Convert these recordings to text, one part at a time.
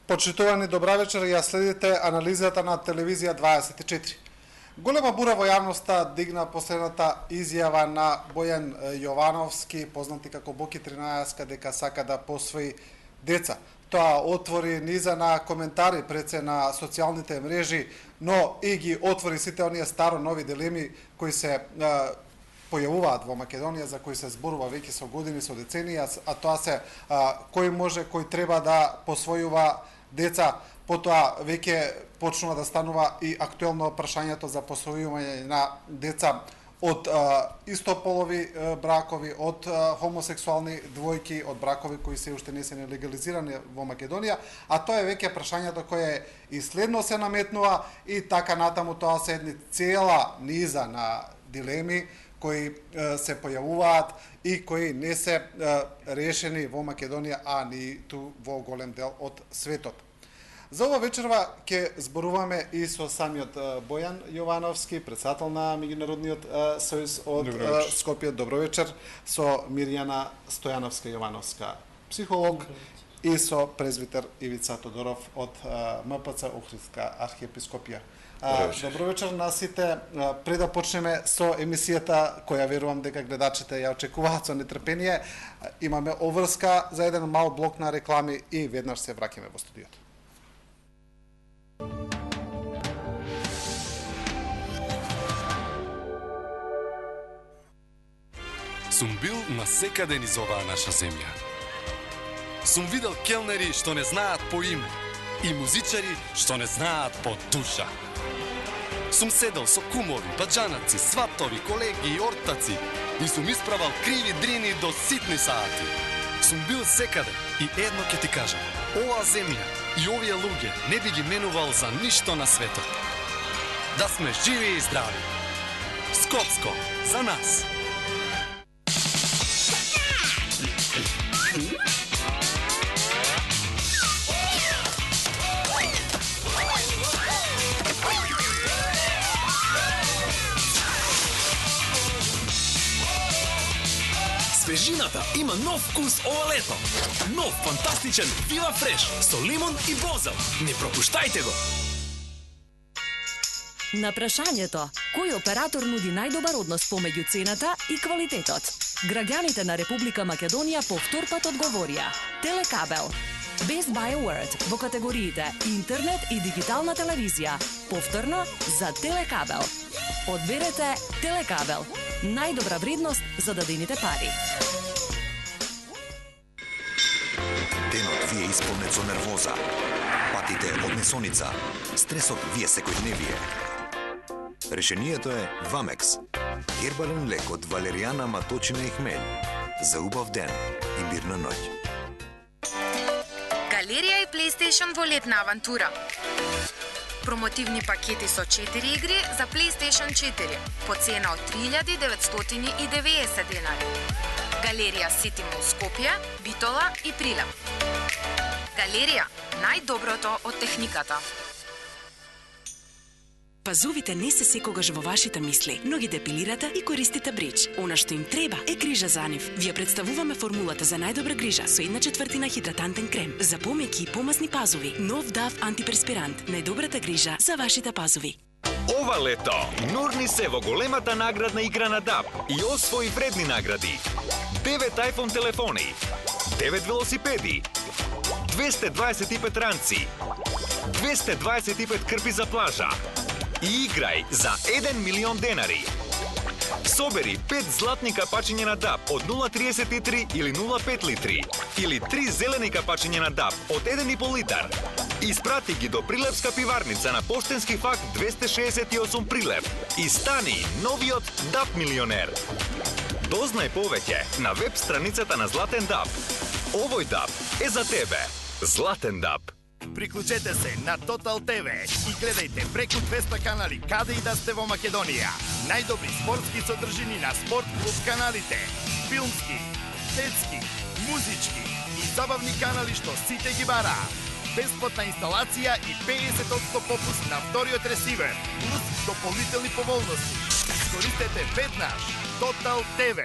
Почитувани, добра вечер, ја следите анализата на телевизија 24. Голема бура во јавноста дигна последната изјава на Бојан Јовановски, познати како Боки 13, дека сака да посвои деца. Тоа отвори низа на коментари пред се на социјалните мрежи, но и ги отвори сите оние старо нови дилеми кои се појавуваат во Македонија, за кои се зборува веќе со години, со деценија, а тоа се кој може, кој треба да посвојува деца. Потоа веќе почнува да станува и актуелно прашањето за посвојување на деца од истополови бракови, од хомосексуални двојки, од бракови кои се уште не се легализирани во Македонија, а тоа е веќе прашањето кое и следно се наметнува и така натаму. Тоа се едни цела низа на дилеми кои се појавуваат и кои не се решени во Македонија, а ниту во голем дел од светот. За ова вечерва ќе зборуваме и со самиот Бојан Јовановски, председател на Меѓународниот сојуз од Скопје. Добро вечер. Со Мирјана Стојановска Јовановска, психолог, и со презвитер Ивица Тодоров од МПЦ Охридска архиепископија. Добро вечер на сите. Пред да почнеме со емисијата, која верувам дека гледачите ја очекуваат со нетрпение, имаме обврска за еден мал блок на реклами и веднаш се враќаме во студиото. Сум бил насекаде низ оваа наша земја. Сум видел келнери што не знаат по име и музичари што не знаат по душа. Сум седел со кумови, баџанаци, сватови, колеги и ортаци и сум исправал криви дрини до ситни сати. Сум бил секаде и едно ќе ти кажам, оваа земја и овие луѓе не би ги менувал за ништо на светот. Да сме живи и здрави. Скопско, за нас! Свежината има нов вкус ова лето. Нов фантастичен Вила Фреш со лимон и бозел. Не пропуштајте го! На прашањето, кој оператор нуди најдобар однос помеѓу цената и квалитетот? Граѓаните на Република Македонија повторпат одговорија. Телекабел. Best Buy Award во категориите интернет и дигитална телевизија. Повторно за Телекабел. Одберете Телекабел. Најдобра вредност за дадените пари. Денот ви е исполнет со нервоза. Патите од несоница. Стресот ви е секојдневие. Решението е Вамекс. Гербален лек од валеријана, маточина и хмелј. За убав ден и мирна ноќ. Галерија и PlayStation во летна авантура. Промотивни пакети со 4 игри за PlayStation 4 по цена од 3990 денари. Галерија Сити Мол Скопје, Битола и Прилеп. Галерија, најдоброто од техниката. Пазувите не се секогаш во вашите мисли, но ги депилирате и користите бридж. Она што им треба е грижа за нив. Ви ја представуваме формулата за најдобра грижа со 1/4 хидратантен крем за помеки и помазни пазуви. Нов Дав антиперспирант. Најдобрата грижа за вашите пазуви. Ова лето, нурни се во големата наградна игра на ДАП и освои вредни награди. 9 iPhone телефони, 9 велосипеди, 225 ранци, 225 крпи за плажа и играј за 1 милион денари. Собери 5 златни капачиња на ДАП од 0,33 или 0,5 литри или 3 зелени капачиња на ДАП од 1,5 литар. Испрати ги до Прилепска пиварница на Поштенски факт 268 Прилеп и стани новиот ДАП милионер. Дознај повеќе на веб страницата на Златен ДАП. Овој ДАП е за тебе. Златен ДАП. Приклучете се на Total TV и гледајте преку 200 канали каде и да сте во Македонија. Најдобри спортски содржини на Спорт клуб каналите, филмски, детски, музички и забавни канали што сите ги бараат. Бесплатна инсталација и 50% попуст на вториот ресивер, плюс дополнителни поволности. Искористете веднаш Total TV.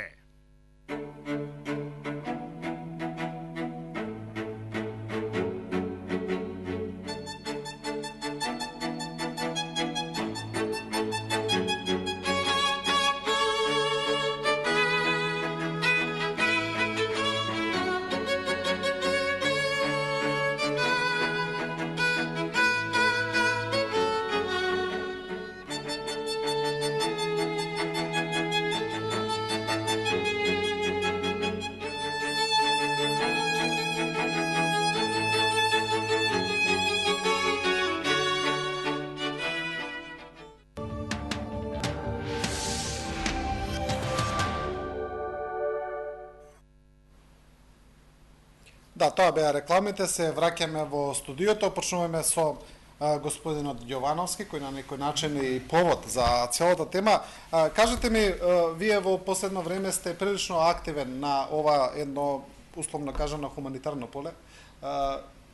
Да, тоа беа рекламите, се враќаме во студиото, почнуваме со господинот Јовановски, кој на некој начин е и повод за целата тема. Кажете ми, вие во последно време сте прилично активен на ова едно, условно кажано, хуманитарно поле.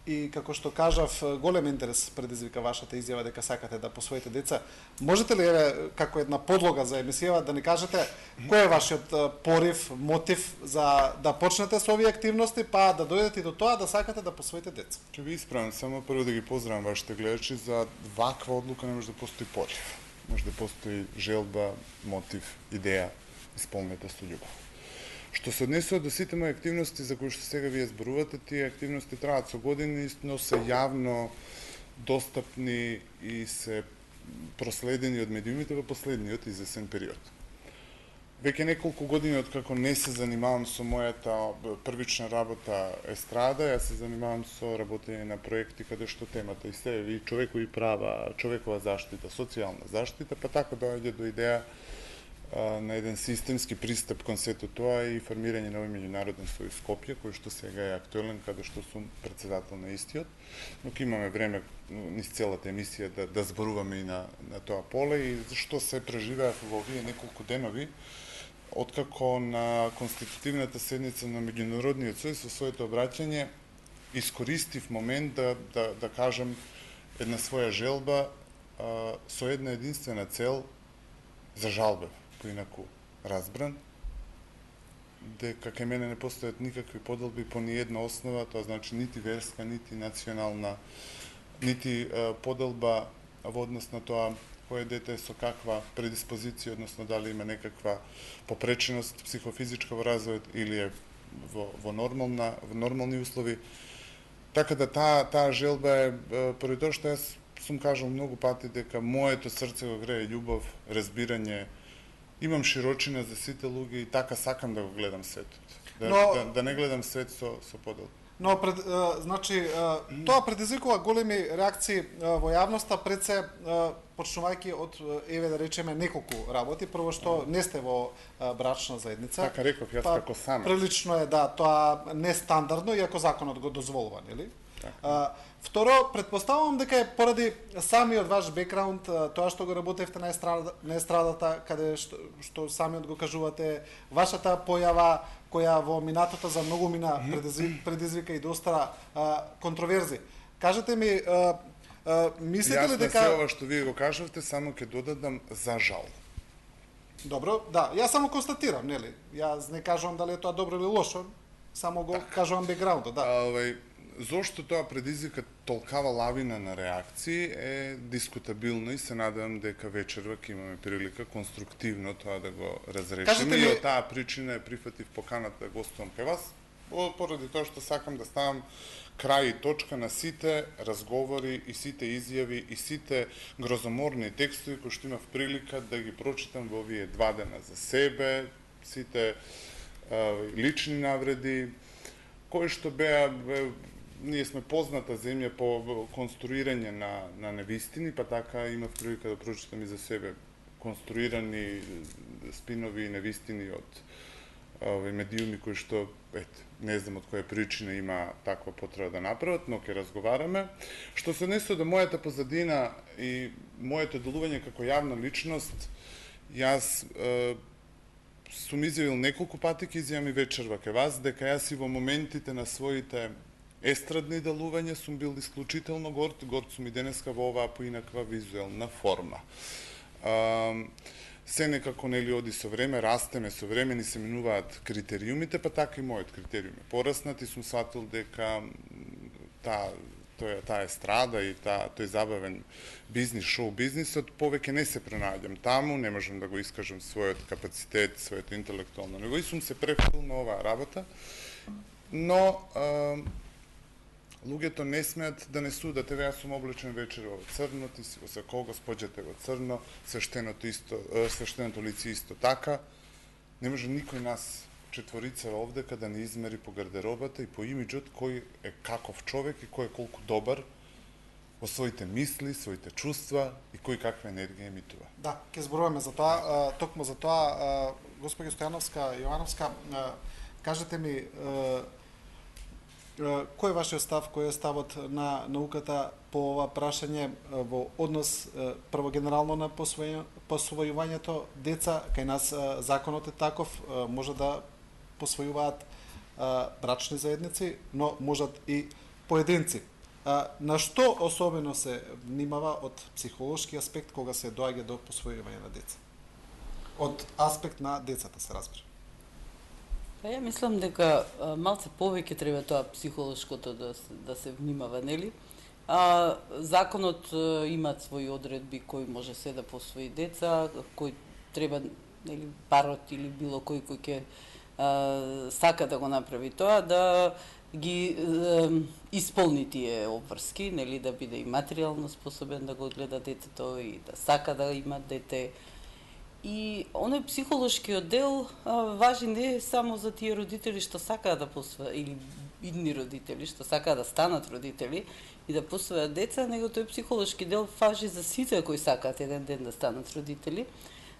И како што кажав, голем интерес предизвика вашата изјава дека сакате да посвоите деца. Можете ли, како една подлога за емисијава, да ни кажете кој е вашиот порив, мотив за да почнете со овие активности, па да дојдете до тоа да сакате да посвоите деца? Ќе ви исправам, само прво да ги поздравам вашите гледачи, за ваква одлука не може да постои порив. Може да постои желба, мотив, идеја, исполнета со љубов. Што се однесува до сите мои активности за кои што сега вие зборувате, тие активности траат со години, но се јавно достапни и се проследени од медиумите во последниот извесен период. Веќе неколку години откако не се занимавам со мојата првична работа естрада, јас се занимавам со работење на проекти каде што темата и се и човекови права, човекова заштита, социјална заштита, па така доаѓа до идеја на еден системски пристап кон сето тоа и формирање на овој меѓународен сојуз Скопје, кој што сега е актуелен, каде што сум претседател на истиот, но ќе имаме време низ целата емисија да зборуваме и на тоа поле и што се преживеа во овие неколку денови, откако на конститутивната седница на меѓународниот сојуз во своето обраќање искористив момент да кажам една своја желба со една единствена цел за жалбев. Поинаку разбран, дека кај мене не постојат никакви поделби по ниедна основа, тоа значи нити верска, нити национална, нити поделба во однос на тоа кој дете со каква предиспозиција, односно дали има некаква попреченост психофизичка во развојот или е во нормални услови. Така да таа желба е, поради тоа што јас сум кажал многу пати дека моето срце го грее љубов, разбирање, имам широчина за сите луѓе и така сакам да го гледам светот. Да не гледам свет со подел. Но значи тоа предизвикува големи реакции во јавноста, пред се почнувајќи од да речеме неколку работи. Прво што не сте во брачна заедница. Така реков јас како самец. Прилично е тоа нестандардно, иако законот го дозволува, нели? Второ, предпоставувам дека е поради самиот ваш бекграунд, тоа што го работевте на естрадата, каде што самиот го кажувате, вашата појава која во минатото за многу мина предизвика и доста контроверзи. Кажете ми, мислите ли дека... Јас на се ова што вие го кажавте, само ќе додадам за жал. Добро, да, јас само констатирам, нели? Јас не кажувам дали е тоа добро или лошо, само го кажувам бекграундот, да. Зошто тоа предизвика толкава лавина на реакции е дискутабилно и се надевам дека вечерва ќе имаме прилика конструктивно тоа да го разрешиме. И од таа причина е прифатив поканата да гостувам кај вас, поради тоа што сакам да ставам крај и точка на сите разговори и сите изјави и сите грозоморни текстови кои што имав прилика да ги прочитам во овие 2 дена за себе, сите лични навреди, кои што беа ние сме позната земја по конструирање на невистини, па така имав прилика да прочитам и за себе конструирани спинови и невистини од медиуми кои што, не знам од која причина има таква потреба да направат, но ќе разговараме. Што се однесува до мојата позадина и моето делување како јавна личност, јас сум изјавил неколку пати, ќе изјавам и вечерва кај вас, дека јас и во моментите на своите естрадни делувања сум бил исклучително горд сум и денеска во оваа поинаква визуелна форма. Се некако нели оди со време, растеме со време, ни се минуваат критериумите, па така и мојот критериум е пораснат и сум сватил дека таа естрада и тој забавен бизнис, шоу бизнисот, повеќе не се пронаѓам таму, не можам да го искажам својот капацитет, своето интелектуално ниво и сум се префрлил на оваа работа, но луѓето не смеат да не судат. Еве јас сум облечен вечер во црно, ти си во сако, господјата во црно, свештеното лице исто така. Не може никој нас четворица овде да не измери по гардеробата и по имиджот кој е каков човек и кој е колку добар во своите мисли, своите чувства и кој каква енергија емитува. Да, ќе зборуваме за тоа, токму за тоа, госпоѓа Стојановска, Јовановска, кажете ми, кој е вашиот став, кој е ставот на науката по ова прашање во однос прво генерално на посвојувањето деца? Кај нас законот е таков, може да посвојуваат брачни заедници, но можат и поединци. На што особено се внимава од психолошки аспект кога се доаѓа до посвојување на деца? Од аспект на децата се разбира. Ја мислам дека малце повеќе треба тоа психолошкото да се внимава, нели? Законот има своји одредби кој може се да посвои деца, кој треба, нели, парот или било кој ќе сака да го направи тоа, да ги исполни тие обврски, нели, да биде и материјално способен да го гледа детето и да сака да има дете. И оној психолошкиот дел важи не само за тие родители што сакаат да посвојат, или идни родители што сакаат да станат родители и да посвојат деца, него тој психолошки дел важи за сите кои сакаат еден ден да станат родители,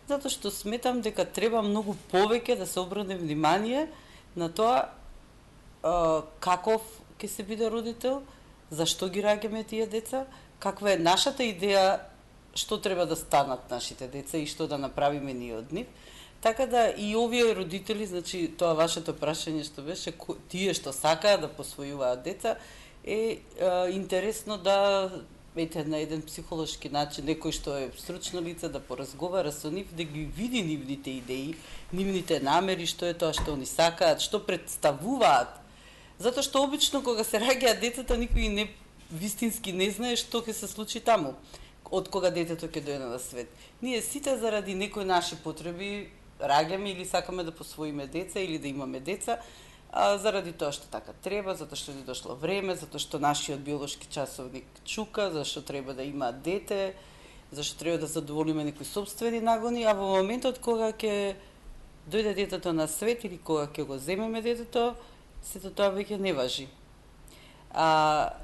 затоа што сметам дека треба многу повеќе да се обрне внимание на тоа каков ќе се биде родител, зашто ги раѓаме тие деца, каква е нашата идеја што треба да станат нашите деца и што да направиме ние од нив. Така да и овие родители, значи тоа вашето прашање што беше, тие што сакаат да посвојуваат деца, е интересно да на еден психолошки начин, некој што е стручно лице да поразговара со нив, да ги види нивните идеи, нивните намери, што е тоа што они сакаат, што представуваат. Затоа што обично кога се раѓаат децата, никој не вистински не знае што ќе се случи таму, од кога детето ќе дојде на свет. Ние сите заради некои наши потреби раѓаме или сакаме да посвоиме деца или да имаме деца, заради тоа што така треба, затоа што ни дошло време, затоа што нашиот биолошки часовник чука, зашто треба да има дете, зашто треба да задоволиме некои собствени нагони, а во моментот кога ќе дојде детето на свет или кога ќе го земеме детето, сето тоа веќе не важи.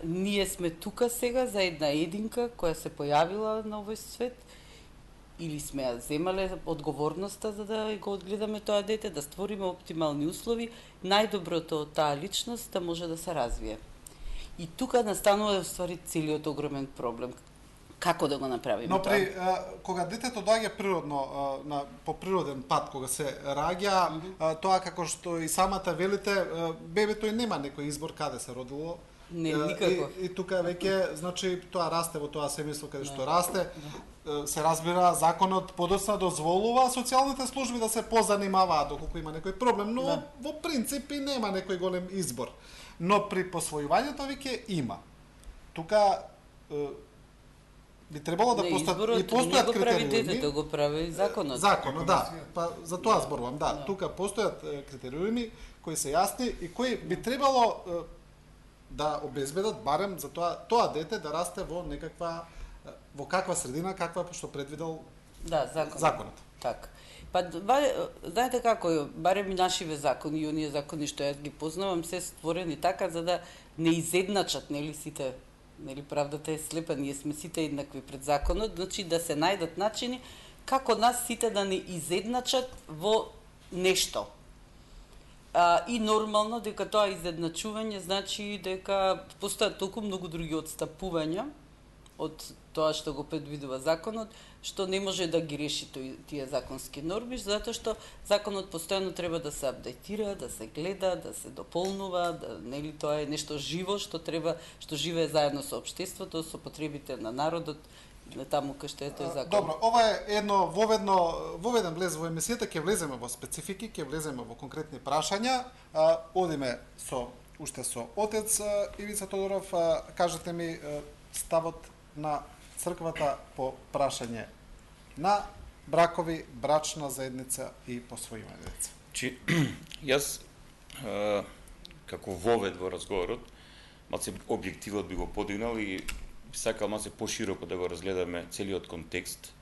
Ние сме тука сега за една единка која се појавила на овој свет, или сме ја земале одговорноста за да го одгледаме тоа дете, да створиме оптимални услови, најдоброто од таа личност да може да се развие. И тука настанува ствари целиот огромен проблем. Како да го направиме тоа? Но кога детето доаѓа природно, по природен пат, кога се раѓа, тоа како што и самата велите, бебето и нема некој избор каде се родило. Не, никако. И тука веќе, значи, тоа расте во тоа семејство каде што расте. Се разбира, законот подоцна дозволува социјалните служби да се позанимаваат доколку има некој проблем, но во принцип и нема некој голем избор. Но при посвојувањето веќе има. Тука би требало да постојат критериуми. Детето го прави законот. Законот, да. Па за тоа зборувам, да. Тука постојат критериуми кои се јасни и кои би требало да обезбедат барем за тоа дете да расте во каква средина, каква што предвидел законот. Така. Па знаете како, барем и нашиве закони и оние закони што јас ги познавам се створени така за да не изедначат, нели, сите, нели, правдата е слепа, ние сме сите еднакви пред законот, значи да се најдат начини како нас сите да не изедначат во нешто. И нормално дека тоа изедначување значи дека постојат толку многу други отстапувања од тоа што го предвидува законот, што не може да ги реши тие законски норми, затоа што законот постојано треба да се апдейтира, да се гледа, да се дополнува, нели тоа е нешто живо што живее заедно со општеството, со потребите на народот, таму кај што е тој закон. Добро, ова е едно воведен влез во емисијата, ќе влеземе во специфики, ќе влеземе во конкретни прашања. Одиме уште со отец Ивица Тодоров, кажете ми ставот на црквата по прашање на бракови, брачна заедница и посвојување деца. Јас како вовед во разговорот, малце објективот би го подигнал и сакал малце пошироко да го разгледаме целиот контекст.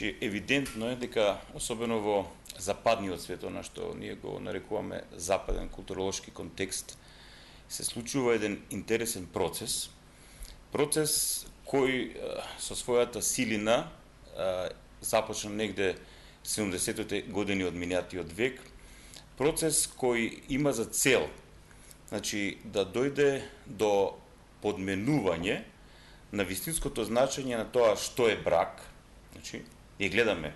Евидентно е дека, особено во западниот свет, на што ние го нарекуваме западен културолошки контекст, се случува еден интересен процес кој со својата силина започна негде 70-те години од минатиот век, процес кој има за цел значи да дојде до подменување на вистинското значење на тоа што е брак. Значи, ние гледаме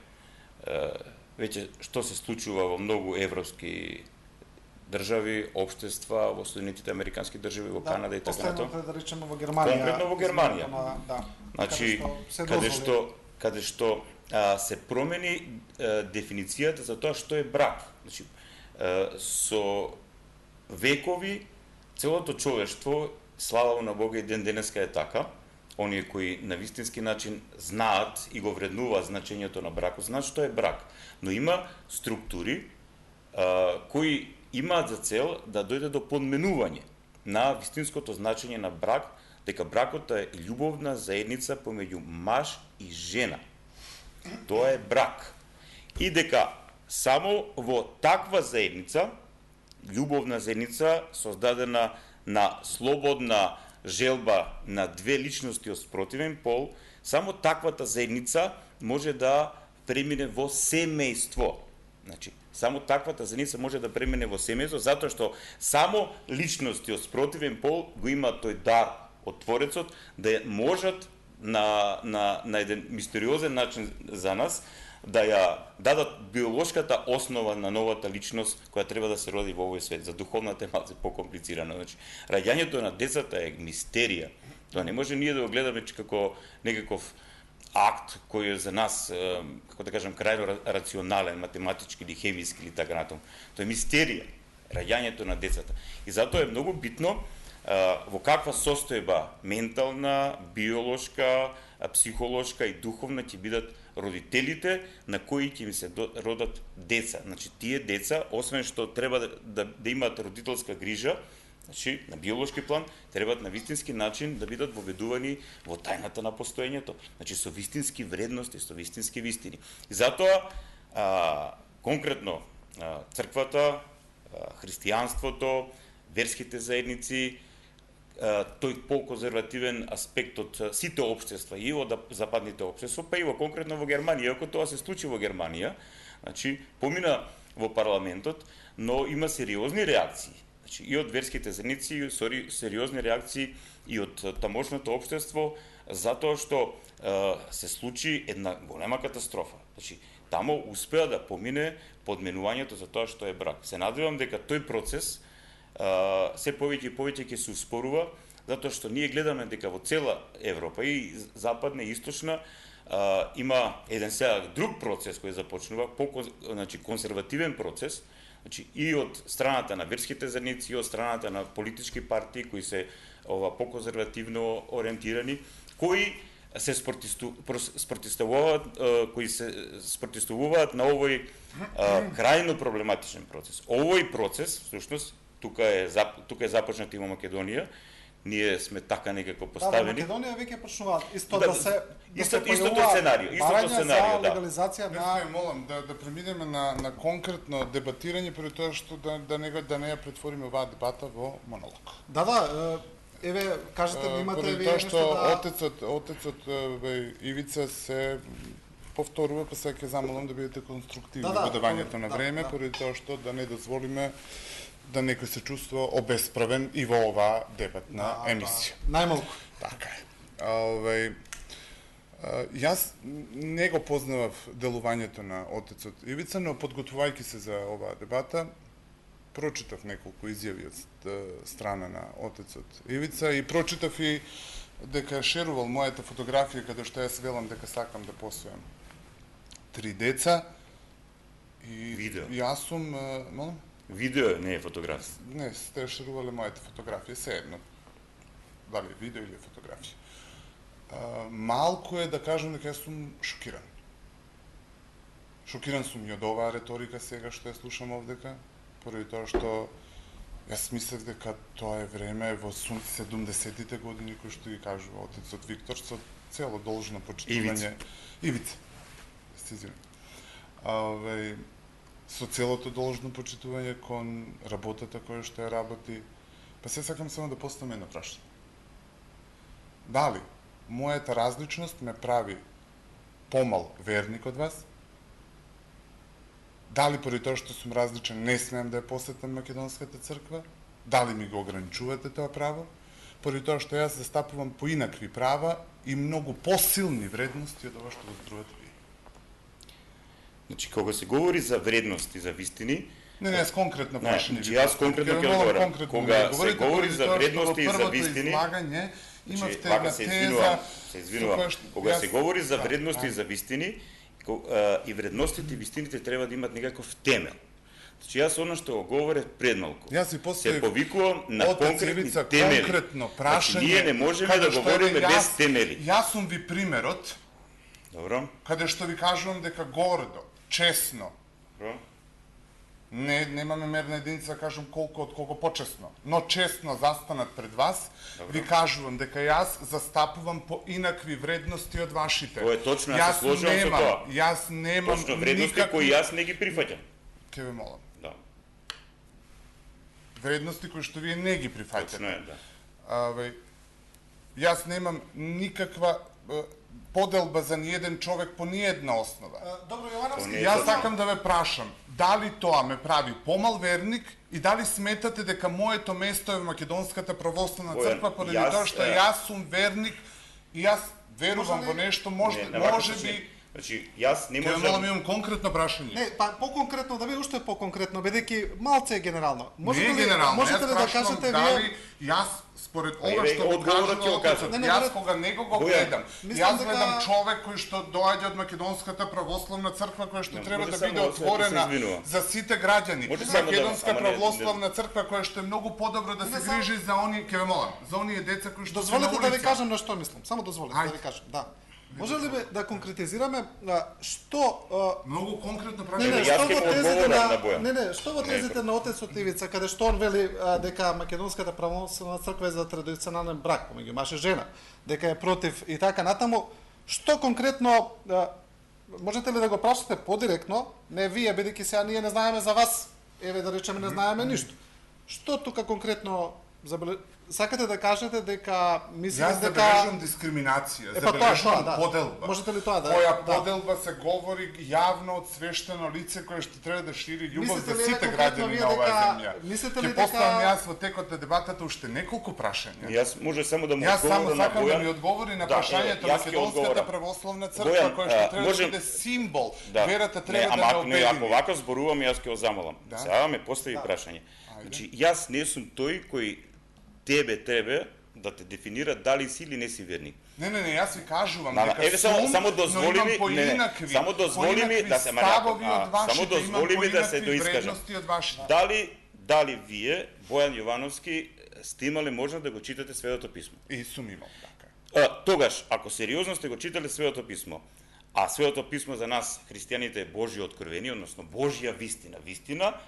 веќе што се случува во многу европски држави, општества, во Соединетите американски држави, во Канада и така натаму. Да речеме во Германија. Конкретно во Германија. Да. Значи, каде што се промени дефиницијата за тоа што е брак. Значи, со векови целото човештво, слава на Бога и ден денеска е така, оние кои на вистински начин знаат и го вреднуваат значењето на бракот, знаат што е брак. Но има структури кои имаат за цел да дојде до подменување на вистинското значење на брак, дека бракот е љубовна заедница помеѓу маж и жена. Тоа е брак. И дека само во таква заедница, љубовна заедница, создадена на слободна желба на две личности од спротивен пол, само таквата заедница може да премине во семејство. Значи, само таквата заедница може да премине во семејство, затоа што само личности од спротивен пол го имаат тој дар од Творецот да можат на еден мистериозен начин за нас да ја дадат биолошката основа на новата личност која треба да се роди во овој свет. За духовната е малку покомплицирано. Значи, раѓањето на децата е мистерија. Тоа не може ние да го гледаме како некаков акт кој е за нас, како да кажам, крајно рационален, математички или хемиски или така натаму. Тоа е мистерија, раѓањето на децата. И затоа е многу битно во каква состојба ментална, биолошка, психолошка и духовна ќе бидат родителите на кои ќе ми се родат деца. Значи, тие деца, освен што треба да имаат родителска грижа, значи, на биолошки план, требаат на вистински начин да бидат воведувани во тајната на постоењето. Значи, со вистински вредности, со вистински вистини. И затоа, конкретно, црквата, христијанството, верските заедници, тој по-конзервативен аспект од сите општества и од западните општества, па и во конкретно во Германија, ако тоа се случи во Германија, значи помина во парламентот, но има сериозни реакции. Значи и од верските заедници, сериозни реакции и од тамошното општество, затоа што се случи една голема катастрофа. Значи тамо успеа да помине подменувањето за тоа што е брак. Се надевам дека тој процес се повеќе и повеќе ќе се успорува, затоа што ние гледаме дека во цела Европа и западна и источна има еден сега друг процес кој започнува, значи конзервативен процес, значи и од страната на верските заедници, и од страната на политички партии кои се по-конзервативно ориентирани, кои се спротивставуваат на овој крајно проблематичен процес. Овој процес, всушност, тука е започнат и во Македонија, ние сме така некако поставени. Да, во Македонија веќе почнуваат истото истото сценарио, за легализација на... Јас молам да преминеме на конкретно дебатирање преку тоа што да не ја претвориме оваа дебата во монолог. Да, еве кажете ми имате вие нешто да отецот Ивица се повторува, па сега ќе замолам да бидете конструктивни во давањето на време, поради тоа што да не дозволиме да некој се чувствува обесправен и во оваа дебатна емисија. Најмалку. Така е. Јас не го познавав делувањето на отецот Ивица, но подготвувајќи се за оваа дебата, прочитав неколку изјави од страна на отецот Ивица и прочитав и дека шерувал мојата фотографија каде што јас велам дека сакам да посвојам 3 деца и видео. Јас сум, молам? Видео не е фотографија. Не, сте шерувале мојата фотографија, се едно. Дали е видео или фотографија. Малку е да кажам дека јас сум шокиран. Шокиран сум и од оваа реторика сега што ја слушам овдека, поради тоа што јас мислев дека тоа е време во 70-тите години кој што ги кажува отецот Виктор со цело должно почитување. Ивица. Со целото должно почитување кон работата која што ја работи. Па се сакам само да поставам едно прашање. Дали мојата различност ме прави помал верник од вас? Дали поради тоа што сум различен не смеам да ја посетам Македонската црква? Дали ми го ограничувате тоа право? Поради тоа што јас застапувам поинакви права и многу посилни вредности од ова што го зборувате вие. Значи, кога се говори за вредности, за вистини, Не, јас конкретно прашање. Значи, јас конкретно ќе одговорам. Кога се говори за вредности и за вистини, имавте вака се извинувам, теза, кога се говори за вредности и за вистини, и вредностите и вистините треба да имат некаков темел. Значи, јас оно што го говорев пред малку. Се повикувам на конкретни темели. Конкретно прашање. Значи, ние не можеме да говориме без темели. Јас сум ви примерот. Добро. Каде што ви кажувам дека гордо, честно. Добро. Немаме мерна единица, кажам колку почесно, но честно застанат пред вас, ви кажувам дека јас застапувам по инакви вредности од вашите. Тоа е точно, јас се сложувам со тоа. Јас немам точно вредности кои јас не ги прифаќам. Ке ве молам. Да. Вредности кои што вие не ги прифаќате. Точно е, да. Јас немам никаква поделба за ниеден човек по ниедна основа. Добро, Јовановски, јас сакам да ве прашам, дали тоа ме прави помал верник и дали сметате дека моето место е во Македонската православна црква поради тоа што јас сум верник и јас верувам во нешто, може би. Значи, јас не можам... Ќе имам конкретно прашање. Не, па по-конкретно, да биде уште по-конкретно, бидејќи малце е генерално. Не е генерално, можете ли да кажете вие... Јас, според ова што го кажувам, јас кога него го гледам, јас гледам човек кој што доаѓа од Македонската православна црква, која што треба да биде отворена за сите граѓани. Македонска православна црква која што е многу подобро да се грижи за они, ќе ве молам, за оние деца кои што се на улица. Дозволете да ви кажам на што мислам. Само дозволете да ви кажам. Да. Може ли да конкретизираме што многу конкретно прашање? Јас ќе му одговорам на Бојан. Не, што во тезите на отецот Ивица каде што он вели дека Македонската православна црква е за традиционален брак помеѓу маж и жена, дека е против и така натаму, што конкретно можете ли да го прашате подиректно, не вие бидејќи сега ние не знаеме за вас, еве да речеме не знаеме ништо. Што тука конкретно сакате да кажете дека мислите дека јас забележувам дискриминација, забележувам поделба. Можете ли тоа да? Која поделба се говори јавно од свештено лице кое што треба да шири љубов за сите граѓани на оваа земја. Мислите ли дека поставам јас во текот на дебатата уште неколку прашања? Јас може само да му одговорам на Бојан. Јас само сакам да ми одговори на прашањето на Македонската православна црква која што треба да биде символ. Верата треба да не обедини. Ако вака зборувам, јас ќе го замалам. Сега ме постави прашање. Значи, јас не сум тој кој тебе треба да те дефинира дали си или не си верник. Не, јас ви кажувам дека само дозволи ми, само дозволи ми да се само дозволи ми да се доискажам. Дали вие, Бојан Јовановски, сте имале можност да го читате Светото писмо? И сум имал, така. Тогаш, ако сериозно сте го читале Светото писмо, а Светото писмо за нас, христијаните, е Божјо откровение, односно Божја вистина,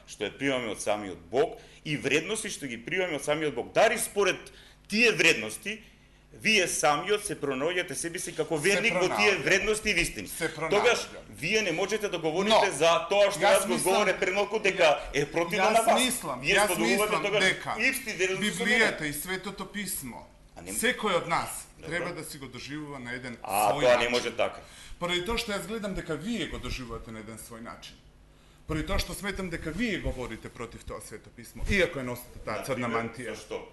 што ја примаме од самиот Бог, и вредности што ги примаме од самиот Бог. Дари според тие вредности, вие самиот се пронаоѓате себе си како верник во тие вредности и вистини. Тогаш, вие не можете да говорите за тоа што јас го говоре пред малку дека е противно на вас. Јас мислам дека Библијата и Светото писмо, секој од нас треба да си го доживува на еден свој начин. Тоа не може така. Поради тоа што јас гледам дека вие го доживувате на еден свој начин. Поради тоа што сметам дека вие говорите против тоа Свето писмо, иако е носите таа црна мантија. Зашто?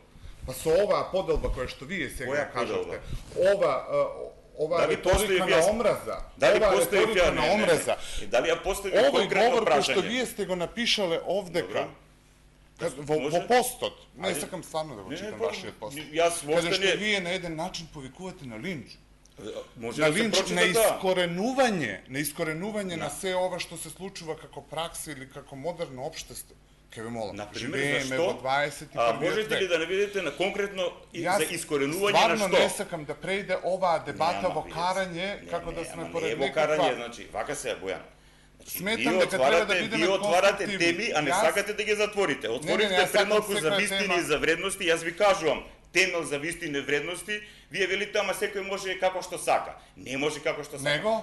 Па со оваа поделба која што вие сега кажавте, ова риторика на омраза, дали ја постави конкретно прашање? Овој говор кој што вие сте го напишале овдека, во постот, не сакам стварно да го читам вашиот пост, каде што вие на еден начин повикувате на линч. На линч, на искоренување на се ова што се случува како пракса или како модерно општество. Ке ве молам, живееме во 21 век. Можете ли да не видите на конкретно за искоренување на што? Стварно не сакам да преиде оваа дебата во карање, како да сме поред некаква... Не, во карање, значи, вака се, Бојан. Сметам дека треба да бидеме вие отварате теми, а не сакате да ги затворите. Отворите пред малку за вистини и за вредности, јас ви кажувам, темел за вистини и вредности, вие велите, ама секој може како што сака. Не може како што сака.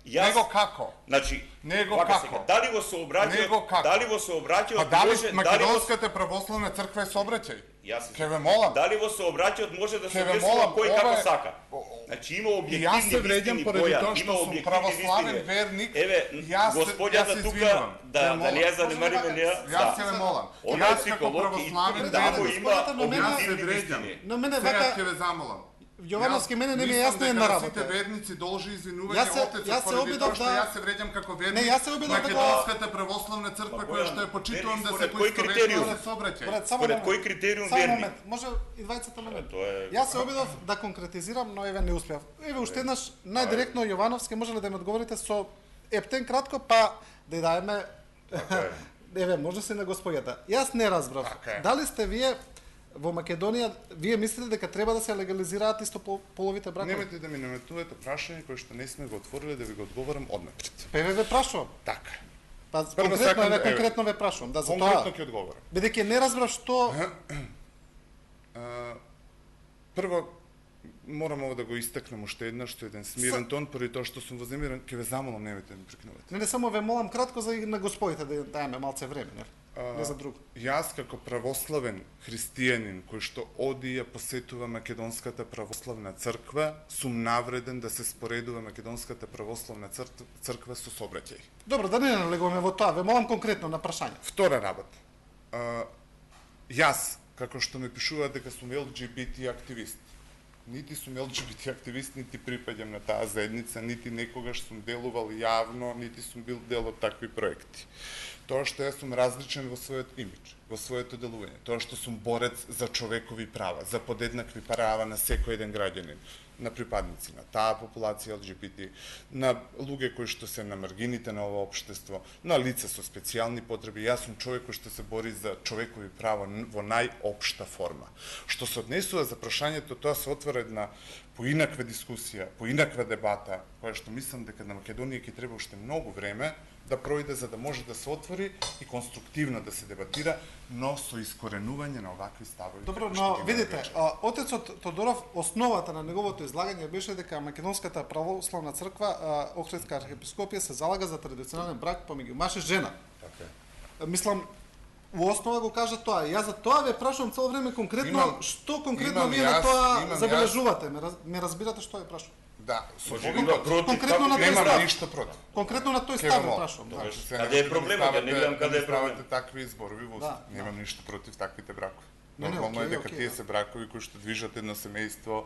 Него како? Значи, него како? Дали го се обраќаат? Па дали Македонската православна црква е сообраќај? Јас Ке ве молам. Дали во сообраќајот може да се Ке ве објаснува молам, кој како ова е- сака? Значи има И јас се објективни вреѓам вистини, поради Бојан, тоа има што сум објективни православен вистини. верник. Еве, Јас се господјата тука, извинувам. да Молам. ја занимариме неа. Јас се ве молам. Она Јас е како психолог и православен тамо верник, има Господата, но мене- јас се објективни вреѓам. вистини. На мене Сега вака ќе ве замолам. Јовановски мене не ми е Мислам јасно дека една на работа. сите верници должи извинување Јас се отецот поради обидов тоа што да- јас се вреѓам како верник. Не, јас се обидов да го- Македонската православна црква која што ја почитувам да се според кој критериум? поистоветува со сообраќај. Брат, само Според момент. кој критериум Само верник? момент, може и двајцата момент. Тоа е- Јас се обидов да конкретизирам, но еве не успеав. Еве уште еднаш најдиректно Јовановски може ли да ми одговорите со ептен кратко, па да ја даеме еве може се на господјата. Јас не разбрав. Така е. Дали сте вие во Македонија, вие мислите дека треба да се легализираат истополовите бракови? Немојте да ми наметнувате прашање кое што не сме го отвориле да ви го одговорам однапред. Па еве ве прашувам. Така. Па Прво конкретно, сакам еве да- конкретно ве прашувам, да за Конкретно тоа. ќе одговорам. Бидејќи не разбрав што Прво, морам ово да го истакнем уште еднаш, што еден смирен тон, поради тоа што сум воземиран, ќе ве замолам, немојте да ми прекинувате. Не само ве молам кратко за и на господите да даеме малце време, не за друго. Јас како православен христијанин кој што оди ја посетува Македонската православна црква, сум навреден да се споредува Македонската православна црква со сообраќај. Добро, да не налегуваме во тоа, ве молам конкретно на прашање. Втора работа. Јас, како што ме пишуваат дека сум LGBT активист, нити сум LGBT активист, нити припаѓам на таа заедница, нити некогаш сум делувал јавно, нити сум бил дел од такви проекти. Тоа што јас сум различен во својот имидж, во своето делување, тоа што сум борец за човекови права, за подеднакви права на секој еден граѓанин, на припадници на таа популација LGBT, на луѓе кои што се на маргините на ова општество, на лица со специјални потреби. Јас сум човек кој што се бори за човекови права во најопшта форма. Што се однесува за прашањето, тоа се отвора една поинаква дискусија, поинаква дебата, која што мислам дека на Македонија ќе треба уште многу време да пројде за да може да се отвори и конструктивно да се дебатира, но со искоренување на овакви ставови. Добро, како што но ги има видите, вече. отецот Тодоров, основата на неговото излагање беше дека Македонската православна црква, Охридска архиепископија се залага за традиционален брак помеѓу маж и жена. Така. Мислам, во основа го кажа тоа. Јас за тоа ве прашувам цело време конкретно, што конкретно вие на тоа забележувате? Ме разбирате што ве прашувам? Да, со Може би има против, конкретно на тој немам став. ништо против. Конкретно на тој став ве прашувам. Да. Каде е проблемот? Ја не видам каде е проблем. такви изборови во Да, немам ништо против таквите бракови. Не, Нормално е окей, дека окей, тие да. се бракови кои што движат едно семејство,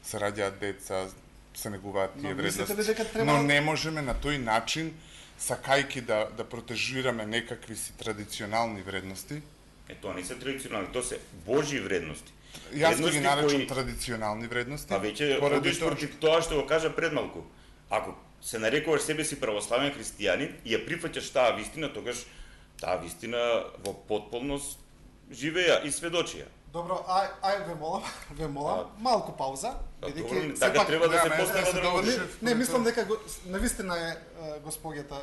се раѓаат деца, се негуваат тие Но мислите ли вредности. дека треба- Но не можеме на тој начин сакајки да протежираме некакви си традиционални вредности. Тоа не се традиционални, тоа се Божји вредности. Јас ги наречам кои- традиционални вредности. Па веќе поради одиш тоа против тоа што го кажа пред малку. Ако се нарекуваш себе си православен христијанин и ја прифаќаш таа вистина, тогаш таа вистина во потполност живеја и сведочија. Добро, ај ве молам, малку пауза, Добро, бидејќи така треба да се да, постава се друго. доврши. Не, мислам дека навистина е господјата,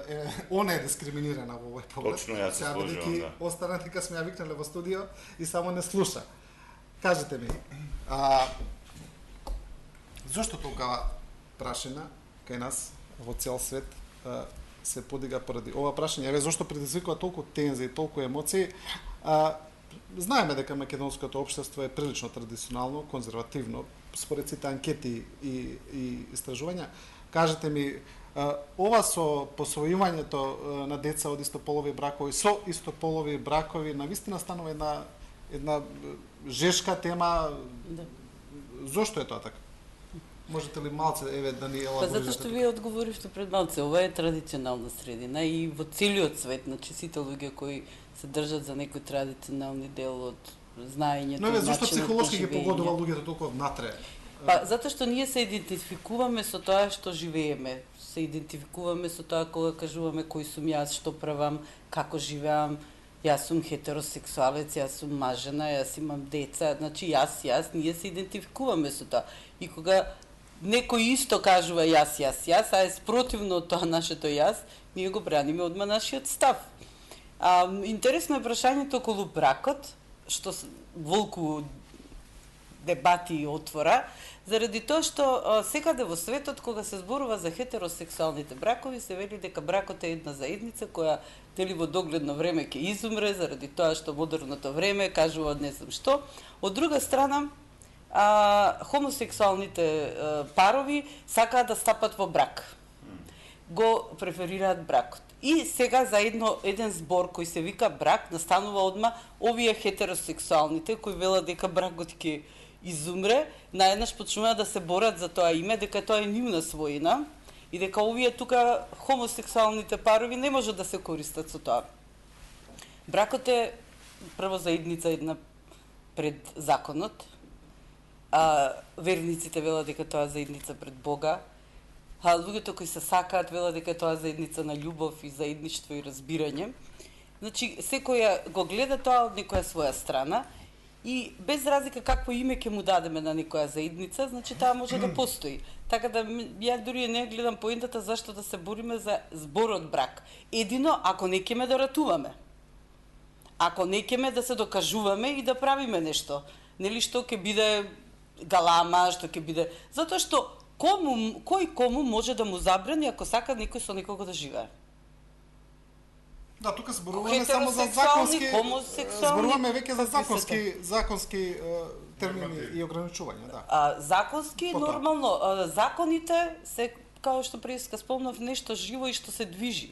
она е дискриминирана во овој поглед. Точно, јас се Сега, сложувам, бидејќи да. останатите сме ја викнале во студио и само не слуша. Кажете ми, зошто толкова прашина кај нас во цел свет се подига поради ова прашање? Еве зошто предизвикува толку тензии, толку емоции? Знаеме дека македонското општество е прилично традиционално, конзервативно, според сите анкети и истражувања. Кажете ми, ова со посвојувањето на деца од истополови бракови, со истополови бракови, навистина станува една жешка тема. Да. Зошто е тоа така? Можете ли малце да ни Па елаборирате? затоа што вие одговоривте пред малце, ова е традиционална средина и во целиот свет, значи сите луѓе кои се држат за некој традиционални дел од знаењето, Но зошто начинот на психолошки ги живење. погодува луѓето толку внатре? Па затоа што ние се идентификуваме со тоа што живееме, се идентификуваме со тоа кога кажуваме кој сум јас, што правам, како живеам. Јас сум хетеросексуалец, јас сум мажена, јас имам деца, значи јас, ние се идентификуваме со тоа. И кога некој исто кажува јас, а е спротивно од тоа нашето јас, ние го браниме одма нашиот став. Интересно е прашањето околу бракот, што Волку дебати отвора, Заради тоа што секаде во светот кога се зборува за хетеросексуалните бракови се вели дека бракот е една заедница која дали во догледно време ќе изумре заради тоа што модерното време кажува не знам што. Од друга страна, хомосексуалните парови сакаат да стапат во брак. Го преферираат бракот. И сега за еден збор кој се вика брак настанува одма овие хетеросексуалните кои велат дека бракот ќе изумре, наеднаш почнуваат да се борат за тоа име, дека тоа е нивна својина и дека овие тука хомосексуалните парови не можат да се користат со тоа. Бракот е прво заедница една пред законот, верниците велат дека тоа е заедница пред Бога, а луѓето кои се сакаат велат дека тоа е заедница на љубов и заедништво и разбирање. Значи, секој го гледа тоа од некоја своја страна и без разлика какво име ќе му дадеме на некоја заедница, значи таа може да постои. Така да ја дури не гледам поентата зашто да се бориме за зборот брак. Едино ако не ќеме да ратуваме. Ако не ќеме да се докажуваме и да правиме нешто, нели што ќе биде галама, што ќе биде, затоа што кој кому може да му забрани ако сака некој со некого да живее. Да, тука зборуваме само за законски, зборуваме веќе за законски термини и ограничувања, да. Законски нормално, законите се како што преска спомнав нешто живо и што се движи.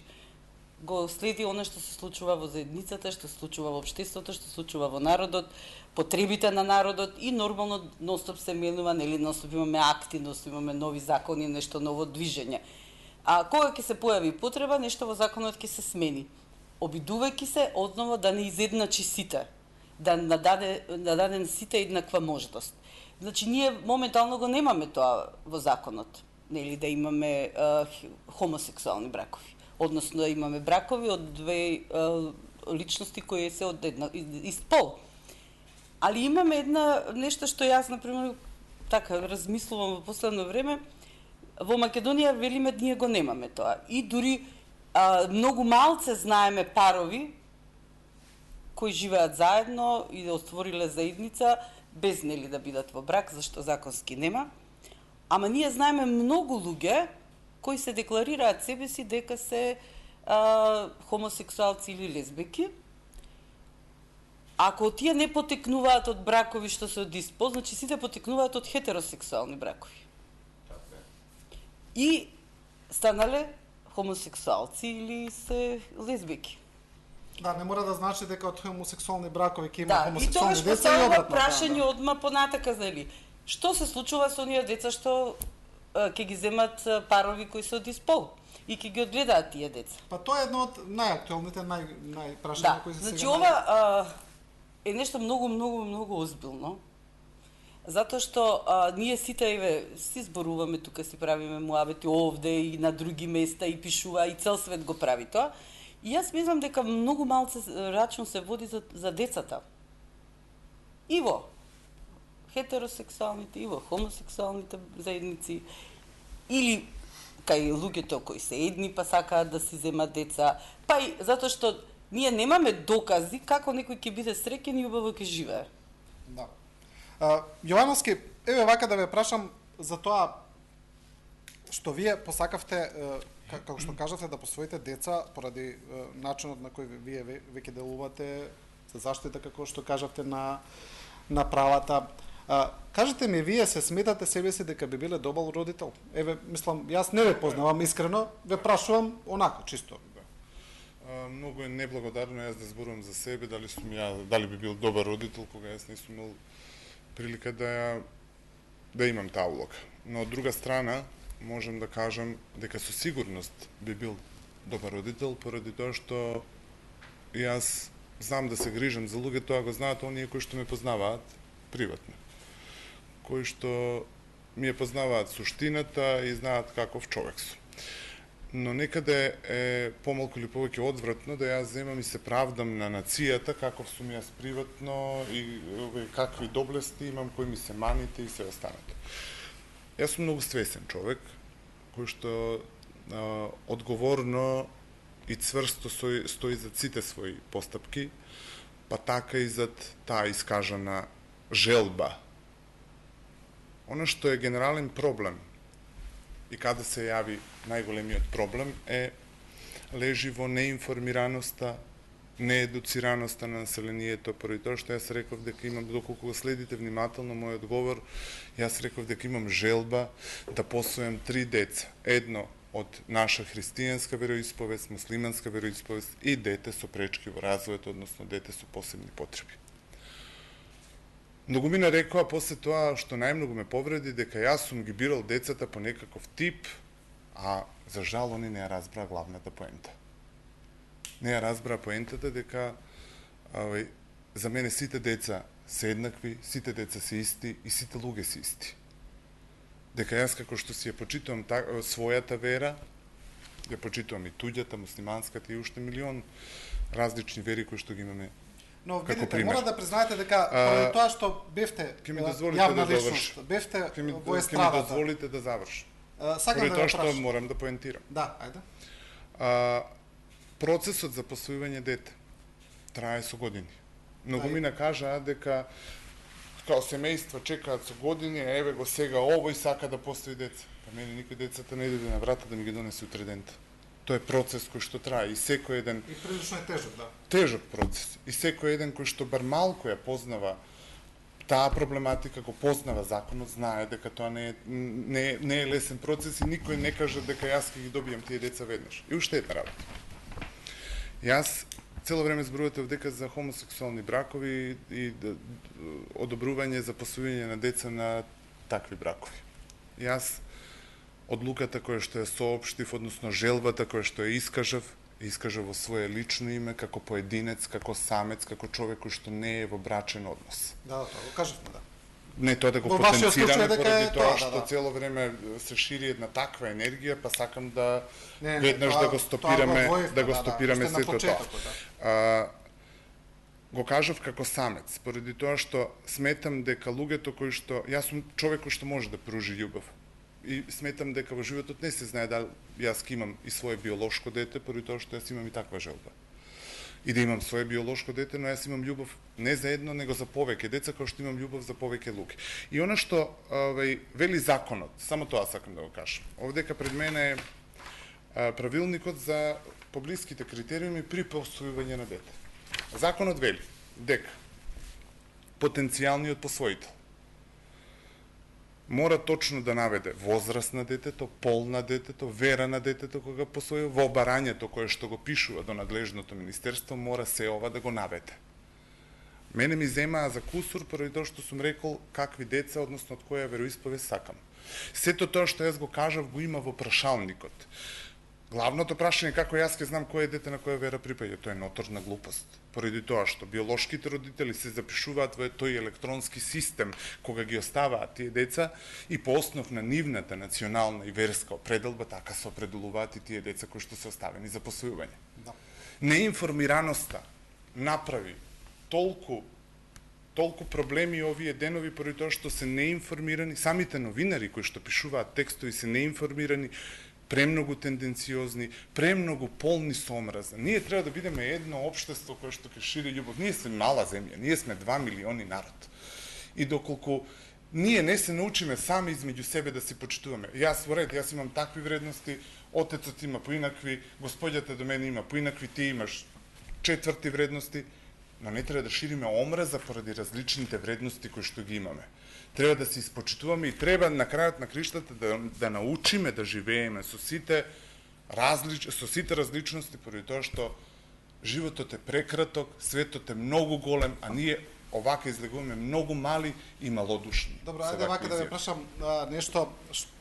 Го следи она што се случува во заедницата, што се случува во општеството, што се случува во народот, потребите на народот и нормално ностоп се менува, нели ностоп имаме акти, ностоп имаме нови закони, нешто ново движење. А кога ќе се појави потреба, нешто во законот ќе се смени. Обидувајќи се одново да не изедначи сите, да нададе на сите еднаква можност. Значи ние моментално го немаме тоа во законот, нели да имаме хомосексуални бракови. Односно имаме бракови од две личности кои се од една ист пол. Али имаме нешто што јас например така размислувам во последно време, во Македонија велиме ние го немаме тоа. И дури многу малце знаеме парови кои живеат заедно и да отвориле заедница без нели да бидат во брак, зашто законски нема. Ама ние знаеме многу луѓе кои се декларираат себе си дека се хомосексуалци или лесбики. Ако тие не потекнуваат од бракови што се од ист пол, значи сите потекнуваат од хетеросексуални бракови. И станале хомосексуалци или се лесбики. Да, не мора да значи дека од хомосексуални бракови ќе има И хомосексуални деца и тогаш поставува обратно. прашање одма понатака, нели? Што се случува со оние деца што ќе ги земат парови кои се од ист пол и ќе ги одгледаат тие деца? Па тоа е едно од најактуелните, најпрашања кои се сега. Значи ова е нешто многу озбилно. Затоа што ние сите си зборуваме тука, си правиме муабети овде и на други места и пишува и цел свет го прави тоа. И јас мислам дека многу малце рачун се води за децата. И во хетеросексуалните, и во хомосексуалните заедници, или кај луѓето кои се едни па сакаат да си земат деца, па и затоа што ние немаме докази како некој ќе биде среќен и убаво ќе живее. Да. Јовановски, еве вака да ве прашам за тоа што вие посакавте, како што кажавте, да посвоите деца поради начинот на кој вие веќе делувате за заштита, како што кажавте, на правата. Кажете ми, вие се сметате себе си дека би биле добар родител? Еве, мислам, јас не ве познавам искрено, ве прашувам онака, чисто. Многу е неблагодарно јас да зборувам за себе, дали би бил добар родител, кога јас не сум имал прилика да имам таа улога. Но од друга страна, можам да кажам дека со сигурност би бил добар родител, поради тоа што јас знам да се грижам за луѓе, тоа го знаат оние кои што ме познаваат приватно, кои што ми ја познаваат суштината и знаат каков човек сум. Но некаде е помалку или повеќе одвратно да јас земам и се правдам на нацијата каков сум јас приватно и какви доблести имам, кои ми се маните и се останато. Јас сум многу свесен човек, кој што одговорно и цврсто стои за сите своји постапки, па така и зад таа искажана желба Оно што е генерален проблем и каде се јави најголемиот проблем лежи во неинформираноста, неедуцираноста на населението, поради тоа што јас реков дека имам, доколку го следите внимателно мојот говор, јас реков дека имам желба да посвојам 3 деца. Едно од наша христијанска вероисповест, муслиманска вероисповест и дете со пречки во развојот, односно дете со посебни потреби. Многу мина рекоа после тоа што најмногу ме повреди дека јас сум ги бирал децата по некаков тип, а за жал они не ја разбраа главната поента. Не ја разбраа поентата дека за мене сите деца се еднакви, сите деца се исти и сите луѓе се исти. Дека јас како што си ја почитувам својата вера, ја почитувам и туѓата, муслиманската и уште милион различни вери кои што ги имаме. Но видите, мора да признаете дека поради тоа што бевте јавна личност, бевте во естрадата. Ке ми дозволите да завршам. Сакам да тоа што морам да поентирам. Да, ајде. Процесот за посвојување дете трае со години. Многу мина кажаа дека као семејства чекаат со години, еве го сега овој сака да постои деца. Па мене никој децата не иде на врата да ми ги донесе утре дента. Тоа е процес кој што трае и секој еден... И прилично е тежок, да. Тежок процес. И секој еден кој што бар малку ја познава таа проблематика, го познава законот, знае дека тоа не е лесен процес и никој не каже дека јас ќе ги добијам тие деца веднаш. И уште една работа. Јас цело време зборувате дека за хомосексуални бракови и одобрување за посвојување на деца на такви бракови. Јас одлуката која што ја соопштив, односно желбата која што ја искажав во свое лично име, како поединец, како самец, како човек кој што не е во брачен однос. Да, тоа го кажавме, да. Не тоа да го потенцираме поради тоа што цело време се шири една таква енергија, па сакам да веднаш да го стопираме сето тоа. Го кажав како самец, поради тоа што сметам дека луѓето кои што... Јас сум човек кој што може да пружи љубов. И сметам дека во животот не се знае дали јас ке имам и свое биолошко дете, поради тоа што јас имам и таква желба. И да имам свое биолошко дете, но јас имам љубов не за едно, него за повеќе деца, како што имам љубов за повеќе луѓе. И она што вели законот, само тоа сакам да го кажам. Овдека пред мене е правилникот за поблиските критериуми при посвојување на дете. Законот вели дека потенцијалниот посвоител мора точно да наведе возраст на детето, пол на детето, вера на детето кога посвои, во барањето кое што го пишува до надлежното министерство, мора се ова да го наведе. Мене ми земаа за кусур, поради тоа што сум рекол какви деца, односно од која вероисповест сакам. Сето тоа што јас го кажав го има во прашалникот. Главното прашање како јас ќе знам кој е дете на која вера припаѓа, тоа е ноторна глупост. Поради тоа што биолошките родители се запишуваат во тој електронски систем кога ги оставаат тие деца и по основ на нивната национална и верска определба така се определуваат и тие деца кои што се оставени за посвојување. Да. Неинформираноста направи толку проблеми овие денови поради тоа што се неинформирани, самите новинари кои што пишуваат текстови се неинформирани, премногу тенденциозни, премногу полни со омраза. Ние треба да бидеме едно општество кое што ќе шири љубов. Ние сме мала земја, ние сме 2 милиони народ. И доколку ние не се научиме сами измеѓу себе да се почитуваме. Јас во ред, јас имам такви вредности, отецот има поинакви, господјата до мене има поинакви, ти имаш четврти вредности, но не треба да шириме омраза поради различните вредности кои што ги имаме. Треба да се испочитуваме и треба на крајот на криштата да научиме да живееме со сите различности, поради тоа што животот е прекраток, светот е многу голем, а ние овака излегуваме многу мали и малодушни. Добро, ајде вака да ве прашам нешто,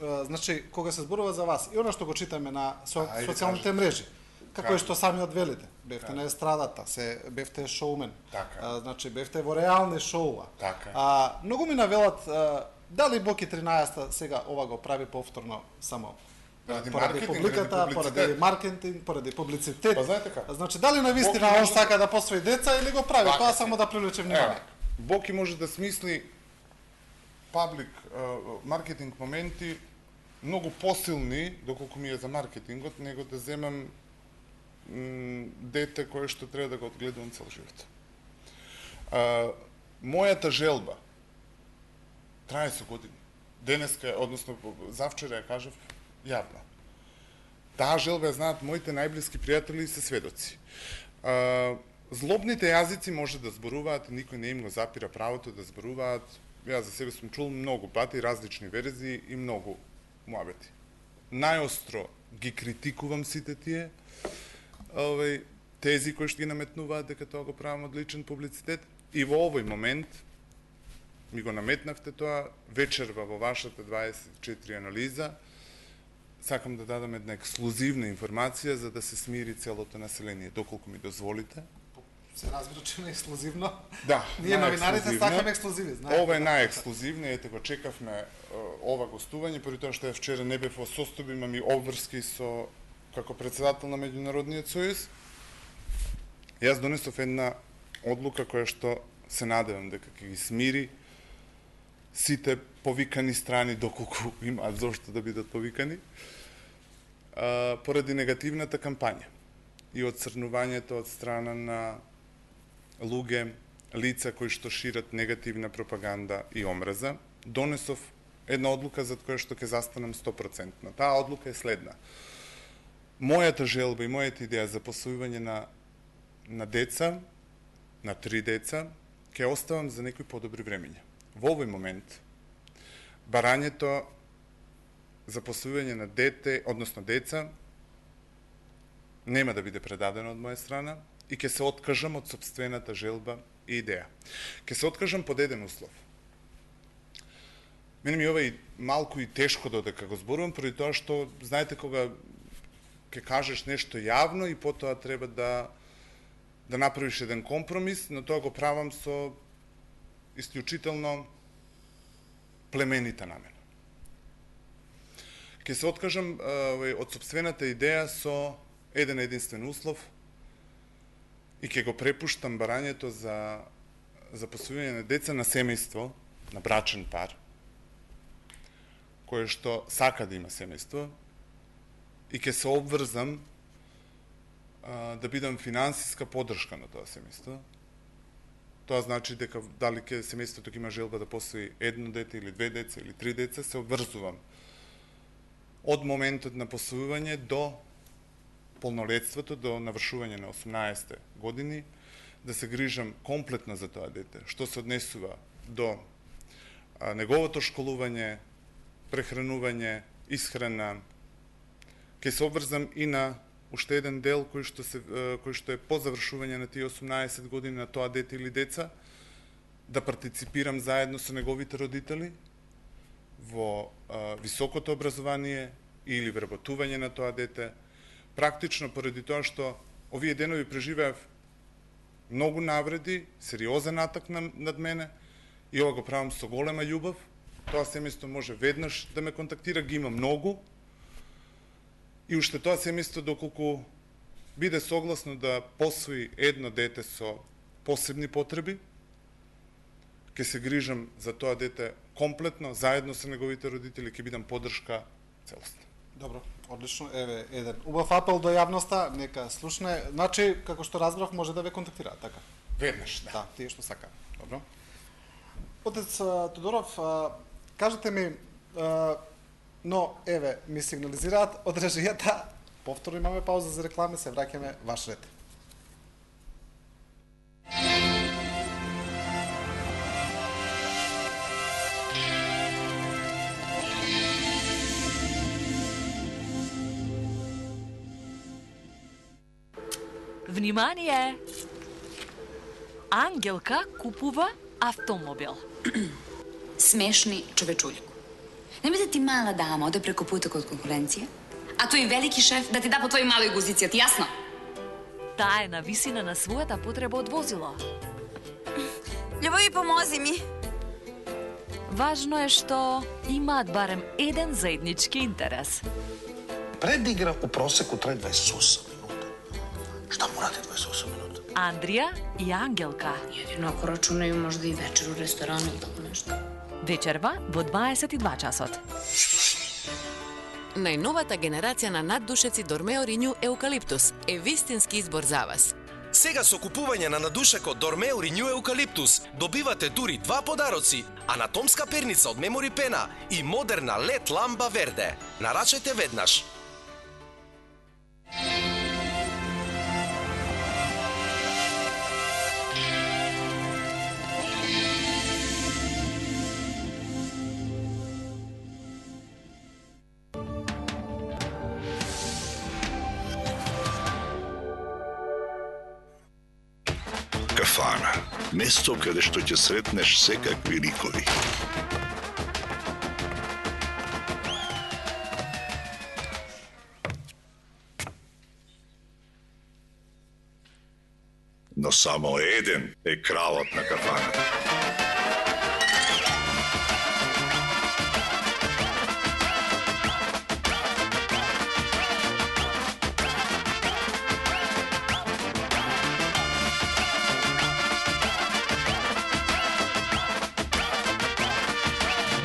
значи кога се зборува за вас и она што го читаме на социјалните мрежи, како е што самиот велите, бевте на естрадата, бевте шоумен, значи бевте во реални шоуа. Многу ми навелат, дали Боки 13 сега ова го прави повторно само поради публиката, поради маркетинг, поради публицитет. Па знаете како? Значи дали навистина он сака да посвои деца или го прави тоа само да привлече внимание? Боки може да смисли паблик маркетинг моменти многу посилни, доколку ми е за маркетингот, него да земам дете кое што треба да го одгледувам цел живот. Мојата желба трае со години. денеска, односно завчера ја кажав јавно. Таа желба ја знаат моите најблиски пријатели и се сведоци. Злобните јазици може да зборуваат, никој не им го запира правото да зборуваат. Јас за себе сум чул многу пати различни верзии и многу муабети. Најостро ги критикувам сите тие тези кои што ги наметнуваат дека тоа го правам од личен публицитет и во овој момент ми го наметнавте тоа вечерва во вашата 24 анализа. Сакам да дадам една ексклузивна информација за да се смири целото население, доколку ми дозволите. Се разбира, че не е ексклузивно. Да, ние новинарите сакаме ексклузиви, знаете. Ова е најексклузивно, ете го чекавме ова гостување, поради тоа што ја вчера не бев во состојба, имам и обврски со како председател на Меѓународниот сојуз. Јас донесов една одлука која што се надевам дека ќе ги смири сите повикани страни, доколку имаат зошто да бидат повикани, поради негативната кампања и отцрнувањето од страна на луѓе, лица кои што шират негативна пропаганда и омраза. Донесов една одлука за која што ќе застанам 100%. Таа одлука е следна. Мојата желба и мојата идеја за посвојување на деца, на 3 деца, ќе оставам за некои подобри времења. Во овој момент, барањето за посвојување на дете, односно деца, нема да биде предадено од моја страна и ќе се откажам од сопствената желба и идеја. Ќе се откажам под еден услов. Мене ми ова и малку и тешко додека го зборувам, поради тоа што, знаете, кога ќе кажеш нешто јавно и потоа треба да направиш еден компромис, но тоа го правам со исклучително племенита намена. Ќе се откажам од сопствената идеја со еден единствен услов и ќе го препуштам барањето за посвојување на деца на семејство, на брачен пар, кој што сака да има семејство, и ќе се обврзам да бидам финансиска поддршка на тоа семејство. Тоа значи дека дали ќе семејството ќе има желба да посвои едно дете или 2 деца или 3 деца, се обврзувам од моментот на посвојување до полнолетството, до навршување на 18 години, да се грижам комплетно за тоа дете, што се однесува до неговото школување, прехранување, исхрана. Ќе се обврзам и на уште еден дел кој што е по завршување на тие 18 години на тоа дете или деца, да партиципирам заедно со неговите родители во високото образование или вработување на тоа дете, практично поради тоа што овие денови преживеав многу навреди, сериозен атак над мене и ова го правам со голема љубов. Тоа семејство може веднаш да ме контактира, ги има многу. И уште тоа семејство, доколку биде согласно да посвои едно дете со посебни потреби, ќе се грижам за тоа дете комплетно, заедно со неговите родители, ќе бидам поддршка целосна. Добро, одлично. Еве еден убав апел до јавноста, нека слушне. Значи, како што разбрав, може да ве контактираат, така? Веднаш, да. Да, тие што сакаат. Добро. Отец Тодоров, кажете ми, но еве ми сигнализираат од режијата, повторно имаме пауза за реклами, се враќаме ваш ред. Внимание! Ангелка купува автомобил. Смешни човечуљко. Не би да ти мала дама оде преку путок од конкуренција, а тој велики шеф да ти да по твој малој гузиција, ти јасно? Таа е на висина на својата потреба од возило. Љубови, помози ми. Важно е што имаат барем еден заеднички интерес. Предигра у просеку трае 28 минута. Шта му ради 28 минута? Андрија и Ангелка. Едино ако рачунају можда и вечер у ресторан или тако нешто. Вечерва во 22 часот. Најновата генерација на наддушеци Дормео Ринју Еукалиптус е вистински избор за вас. Сега со купување на надушек од Dormeo Renew Eucalyptus добивате дури 2 подароци, анатомска перница од Memory Pena и модерна LED ламба Верде. Нарачајте веднаш. Кафана. Место каде што ќе сретнеш секакви ликови. Но само еден е кралот на кафаната.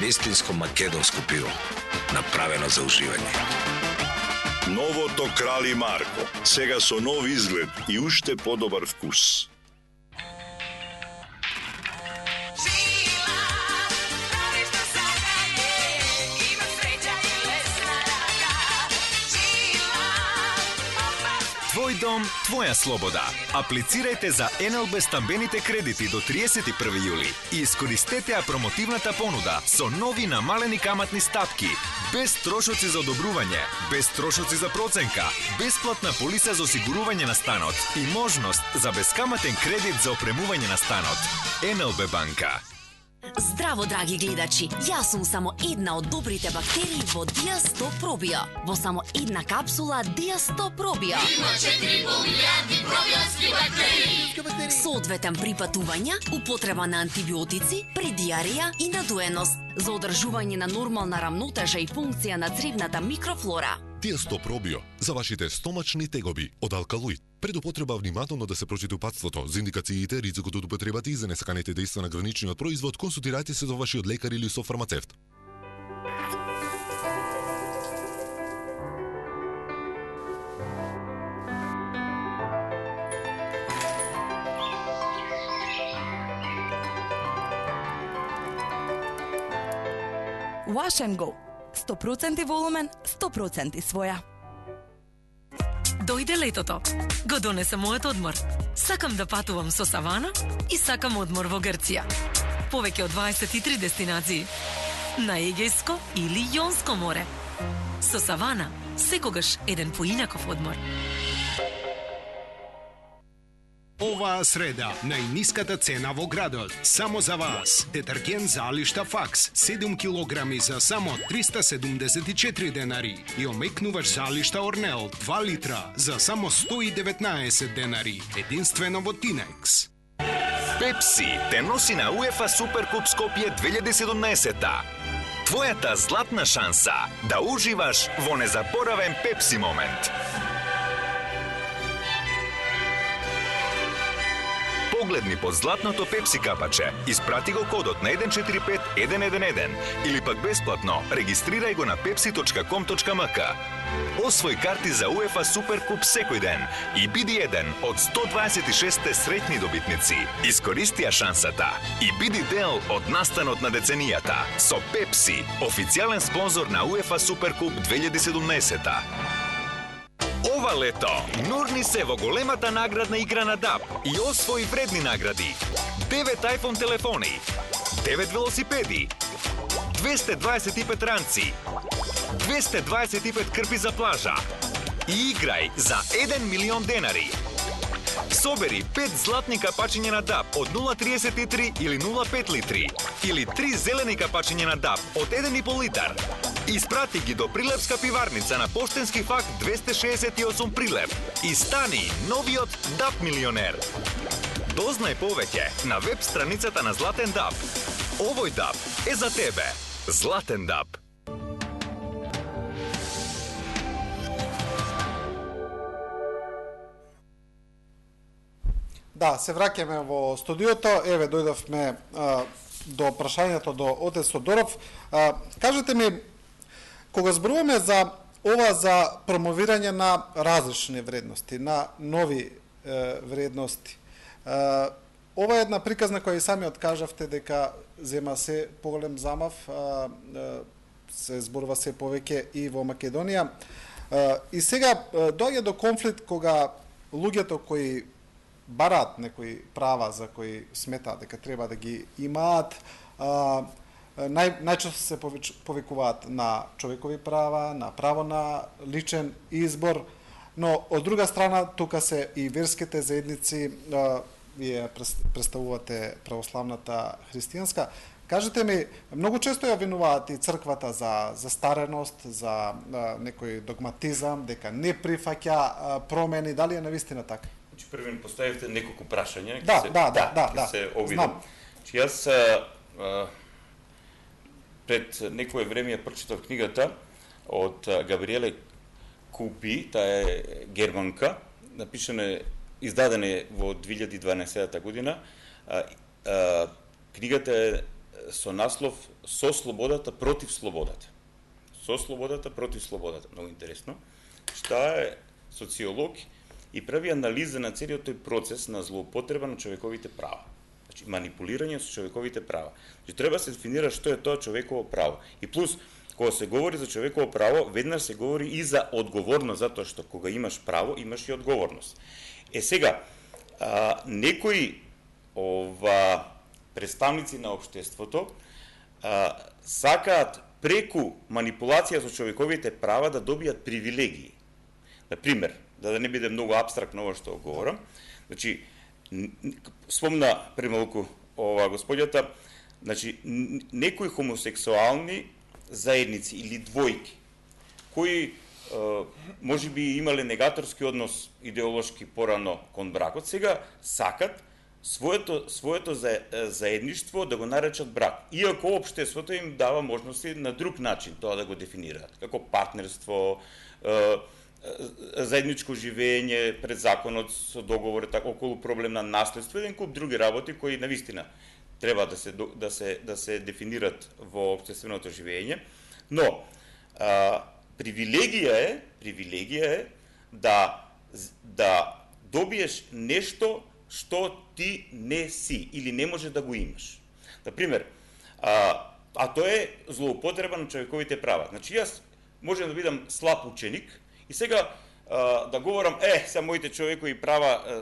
Истинско македонско пиво, направено за уживање. Новото Крали Марко, сега со нов изглед и уште подобар вкус. Твој дом, твоја слобода. Аплицирајте за НЛБ стамбените кредити до 31 јули и искористете ја промотивната понуда со нови намалени каматни стапки, без трошоци за одобрување, без трошоци за проценка, бесплатна полиса за осигурување на станот и можност за бескаматен кредит за опремување на станот. НЛБ банка. Здраво, драги гледачи! Јас сум само една од добрите бактерии во Диа 100 пробио. Во само една капсула Диа 100 пробио. Има 4,5 милиарди пробиотски бактерии. Соодветен при патувања, употреба на антибиотици, при диареја и надуеност, за одржување на нормална рамнотежа и функција на цревната микрофлора. Диа 100 пробио за вашите стомачни тегоби од алкалоид. Пред употреба внимателно да се прочита упатството за индикациите, ризикот од употребата и за несаканите дејства на граничниот производ, консултирајте се со вашиот лекар или со фармацевт. Wash and Go. 100% волумен, 100% своја. Дојде летото. Го донесе мојот одмор. Сакам да патувам со Савана и сакам одмор во Грција. Повеќе од 23 дестинации. На Егејско или Јонско море. Со Савана, секогаш еден поинаков одмор. Оваа среда, најниската цена во градот. Само за вас. Детергент за алишта Факс, 7 килограми за само 374 денари. И омекнуваш за алишта Орнел, 2 литра за само 119 денари. Единствено во Тинекс. Пепси те носи на УЕФА Суперкуп Скопје 2017-та. Твојата златна шанса да уживаш во незаборавен Пепси момент. Погледни под златното Пепси капаче, испрати го кодот на 145111 или пак бесплатно регистрирај го на pepsi.com.mk. Освој карти за УЕФА Суперкуп секој ден и биди еден од 126 среќни добитници. Искористи ја шансата и биди дел од настанот на деценијата со Пепси, официјален спонзор на УЕФА Суперкуп 2017-та. Ова лето, нурни се во големата наградна игра на ДАП и освои вредни награди. 9 iPhone телефони, 9 велосипеди, 225 ранци, 225 крпи за плажа и играј за 1 милион денари. Собери 5 златни капачиња на ДАП од 0,33 или 0,5 литри или 3 зелени капачиња на ДАП од 1,5 литар. Испрати ги до Прилепска пиварница на Поштенски факт 268 Прилеп и стани новиот ДАП милионер. Дознај повеќе на веб страницата на Златен ДАП. Овој ДАП е за тебе. Златен ДАП. Да, се враќаме во студиото. Еве, дојдовме до прашањето до отец Тодоров. Кажете ми, кога зборуваме за ова за промовирање на различни вредности, на нови вредности. Ова е една приказна која и сами откажавте дека зема се поголем замав, се зборува се повеќе и во Македонија. И сега доаѓа до конфликт кога луѓето кои бараат некои права за кои сметаат дека треба да ги имаат, најчесто се повикуваат на човекови права, на право на личен избор, но од друга страна тука се и верските заедници, вие представувате православната христијанска. Кажете ми, многу често ја винуваат и црквата за стареност, за некој догматизам, дека не прифаќа промени, дали е навистина така? Значи, први ми поставивте неколку прашања, да, се обидам. Значи, јас пред некое време ја прочитав книгата од Габриеле Купи, таа е германка, напишана, издадена во 2012 година. Книгата е со наслов "Со слободата против слободата". Со слободата против слободата. Много интересно. Таа е социолог и прави анализа на целиот тој процес на злоупотреба на човековите права. Значи, манипулирање со човековите права. Значи, треба се дефинира што е тоа човеково право. И плюс, кога се говори за човеково право, веднаш се говори и за одговорност, затоа што кога имаш право, имаш и одговорност. Сега, некои представници на општеството сакаат преку манипулација со човековите права да добијат привилегии. Например, да не биде многу абстрактно ова што говорам, значи, спомна премалку господјата, значи, некои хомосексуални заедници или двојки, кои може би имале негаторски однос идеолошки порано кон бракот, сега сакат своето заедништво да го наречат брак. Иако општеството им дава можности на друг начин тоа да го дефинираат, како партнерство, заедничко живење пред законот со договор, така околу проблем на наследство, еден куп други работи кои навистина треба да се дефинират во општественото живење, но привилегија е да добиеш нешто што ти не си или не може да го имаш. Например, тоа е злоупотреба на човековите права. Значи, јас можем да бидам слаб ученик и сега да говорам, сега моите човекови права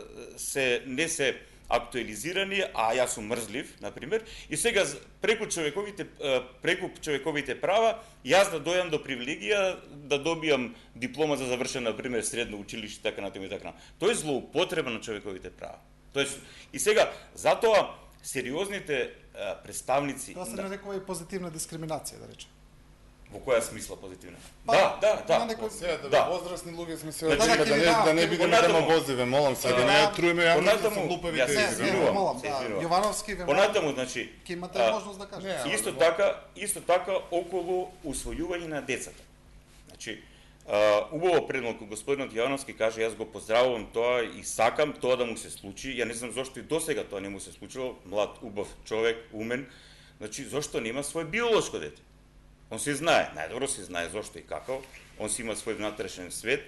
не се актуализирани, а јас сум мрзлив, например, и сега преку човековите права јас да дојдам до привилегија да добијам диплома за завршено, например, средно училиште, така натаму и така. Тоа е злоупотреба на човековите права. И сега, затоа сериозните представници... Тоа се нарекува и позитивна дискриминација, да речем. Во која смисла позитивна? Да, возрастни луѓе сме се да не бидеме демагозиве, молам се, да не труеме јавноста со глупавите изрази. Јовановски ве понатаму, значи, ќе имате можност да кажете. Исто така околу усвојување на децата. Значи, убаво предмалку господинот Јовановски каже, јас го поздравувам тоа и сакам тоа да му се случи. Ја не знам зошто и досега тоа не му се случило, млад, убав човек, умен, значи зошто нема свој биолошко дете. Он се знае, најдобро се знае зошто и како, он си има свој внатрешен свет.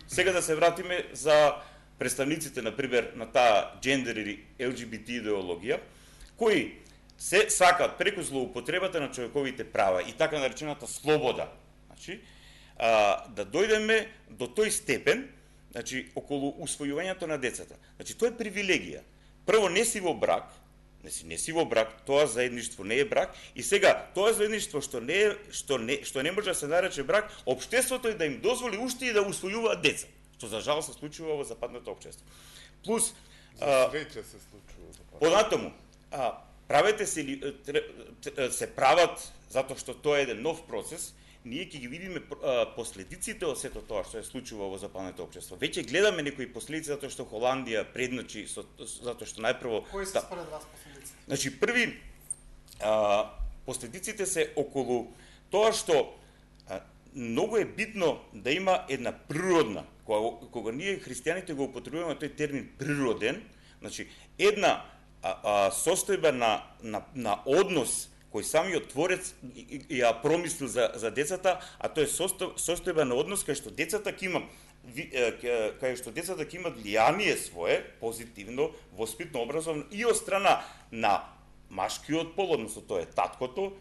Сега да се вратиме за представниците, например, на таа джендер или ЛГБТ идеологија, кои се сакаат преку злоупотребата на човековите права и така наречената слобода, значи, да дојдеме до тој степен, значи, околу усвојувањето на децата. Значи, тоа е привилегија. Прво, не си во брак, тоа заедништво не е брак, и сега тоа заедништво што не може да се нарече брак, општеството е да им дозволи уште и да усвојуваат деца, што за жал се случува во западното општество. Плюс среќа се случува. Понатаму, се прават затоа што тоа е еден нов процес, ние ќе ги видиме последиците од сето тоа што се случува во западното општество. Веќе гледаме некои последици затоа што Холандија предначи затоа што најпрво... Кои се според вас последици? Значи, први последиците се околу тоа што многу е битно да има една природна, кога ние христијаните го употребуваме тој термин природен, значи една состојба на однос кој самиот Творец ја промислил за децата, а тоа е состојба на однос кај што децата ќе имам кај што децата ќе имат влијание свое, позитивно, воспитно, образовно и од страна на машкиот пол, односно тоа е таткото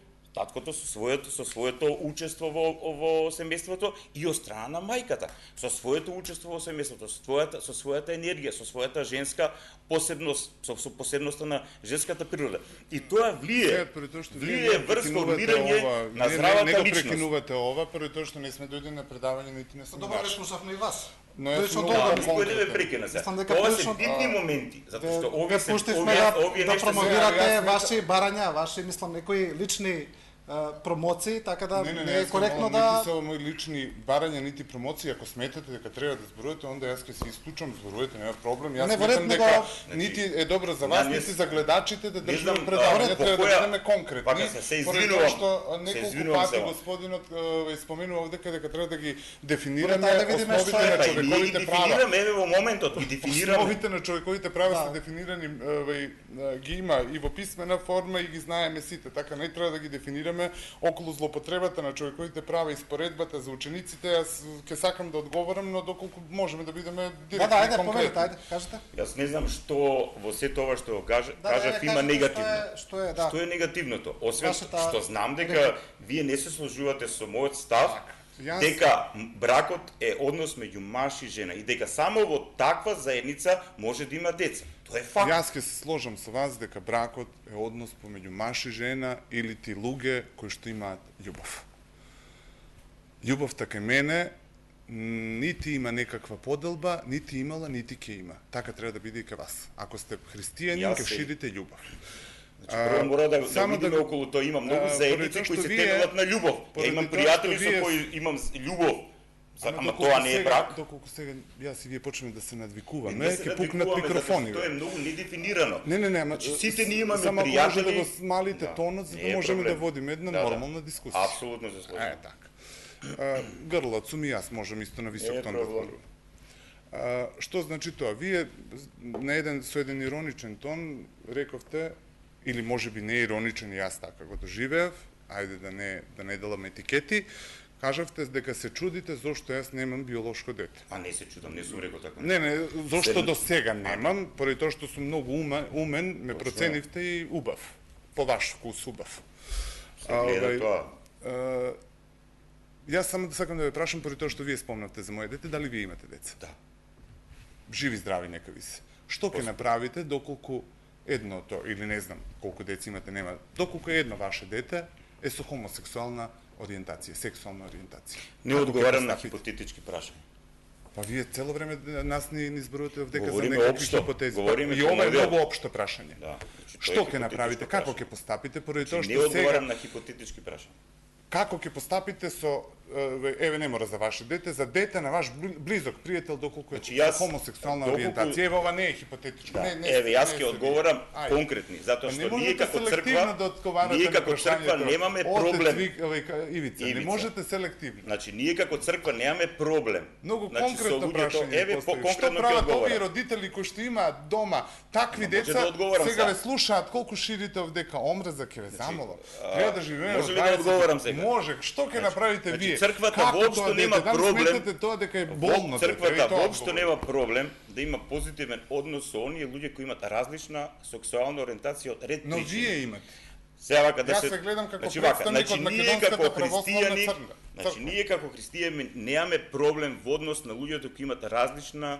со своето учество во семејството и од страна на мајката, со своето учество во семејството, со својата енергија, со својата женска посебност, со посебноста на женската природа. И тоа влие врз формирање на здравата личност. Не прекинувате ова, поради тоа што не сме дојдени на предавање, нити не сме. Добро, слушавме и вас. Но е многу кој не ме прекина се. Тоа се битни моменти, затоа што овие да промовирате ваши барања, ваши мислам некои лични промоции, така да не е коректно да... Не се мои лични барања, нити промоции, ако сметате дека треба да зборувате, онда јас ќе се исклучам, зборувате, нема проблем. Јас сметам дека нити е добро за вас, нити за гледачите да држиме предавање, треба да бидеме конкретни. Се извинувам. Што неколку пати господинот споменува овде дека треба да ги дефинираме основите на човековите права. Дефинираме еве во моментот, ги дефинираме. Основите на човековите права се дефинирани, ги има и во писмена форма и ги знаеме сите, така не треба да ги дефинираме околу злоупотребата на човековите права и споредбата за учениците. Јас ќе сакам да одговорам, но доколку можеме да бидеме директни и конкретни. Ајде, кажете. Јас не знам што во сето ова што го кажав има негативно. Што е негативното? Освен што знам дека вие не се сложувате со мојот став, дека бракот е однос меѓу маж и жена и дека само во таква заедница може да има деца. Тоа е факт. Јас ќе се сложам со вас дека бракот е однос помеѓу маж и жена или ти луѓе кои што имаат љубов. Љубовта кај мене нити има некаква поделба, нити имала, нити ќе има. Така треба да биде и кај вас. Ако сте христијанин, ќе ширите љубов. Прво мора да видиме околу тоа, има многу заедници кои се темелат на љубов. Ја имам пријатели со кои имам љубов. Ама тоа не е брак. Доколку сега јас и вие почнеме да се надвикуваме, ќе пукнат микрофони. Тоа е многу недефинирано. Не, ама сите ние имаме само пријатели. Само може да го смалите тонот за да можеме да водиме една нормална дискусија. Апсолутно се слушам. Така. Грлацу ми јас можам исто на висок тон да зборувам. Што значи тоа? Вие со еден ироничен тон рековте, или можеби не ироничен, јас така го доживеав, ајде да не делам етикети, кажавте дека се чудите зошто јас немам биолошко дете. А не се чудам, не сум рекол така. Не, зошто до сега немам, поради тоа што сум многу умен, ме проценивте и убав. По ваш вкус убав. Јас само да сакам да ве прашам, поради тоа што вие спомнавте за моје дете, дали вие имате деца? Да. Живи, здрави, нека ви се. Што ќе направите доколку едното, или не знам колку деца имате, нема, доколку едно ваше дете е со хомосексуална ориентација, сексуална ориентација? Не одговарам на хипотетички прашања. Па вие цело време нас ни зборувате овдека за некакви хипотези. И ова е многу општо прашање. Што ќе направите, како ќе постапите, поради тоа што сега... Не одговарам на хипотетички прашања. Како ќе постапите со, еве не мора за ваше дете, за дете на ваш близок пријател доколку е хомосексуална ориентација? Еве ова не е хипотетичко. Еве јас ќе одговорам конкретни, затоа што ние како црква немаме проблем. Ивица, не можете селективно. Значи ние како црква немаме проблем. Многу конкретно прашање постои. Што прават овие родители кои што имаат дома такви деца, сега ве слушаат колку ширите овдека омраза, ќе ве замолам. Треба да живееме во 20. Може, што ќе направите вие? Црквата воопшто нема проблем. Сметате тоа дека е болно. Црквата воопшто нема проблем да има позитивен однос со оние луѓе кои имаат различна сексуална ориентација од ред причини. Но вие имате. Сега вака да се... Јас се гледам како представник од Македонската православна црква. Значи, ние како христијани немаме проблем во однос на луѓето кои имаат различна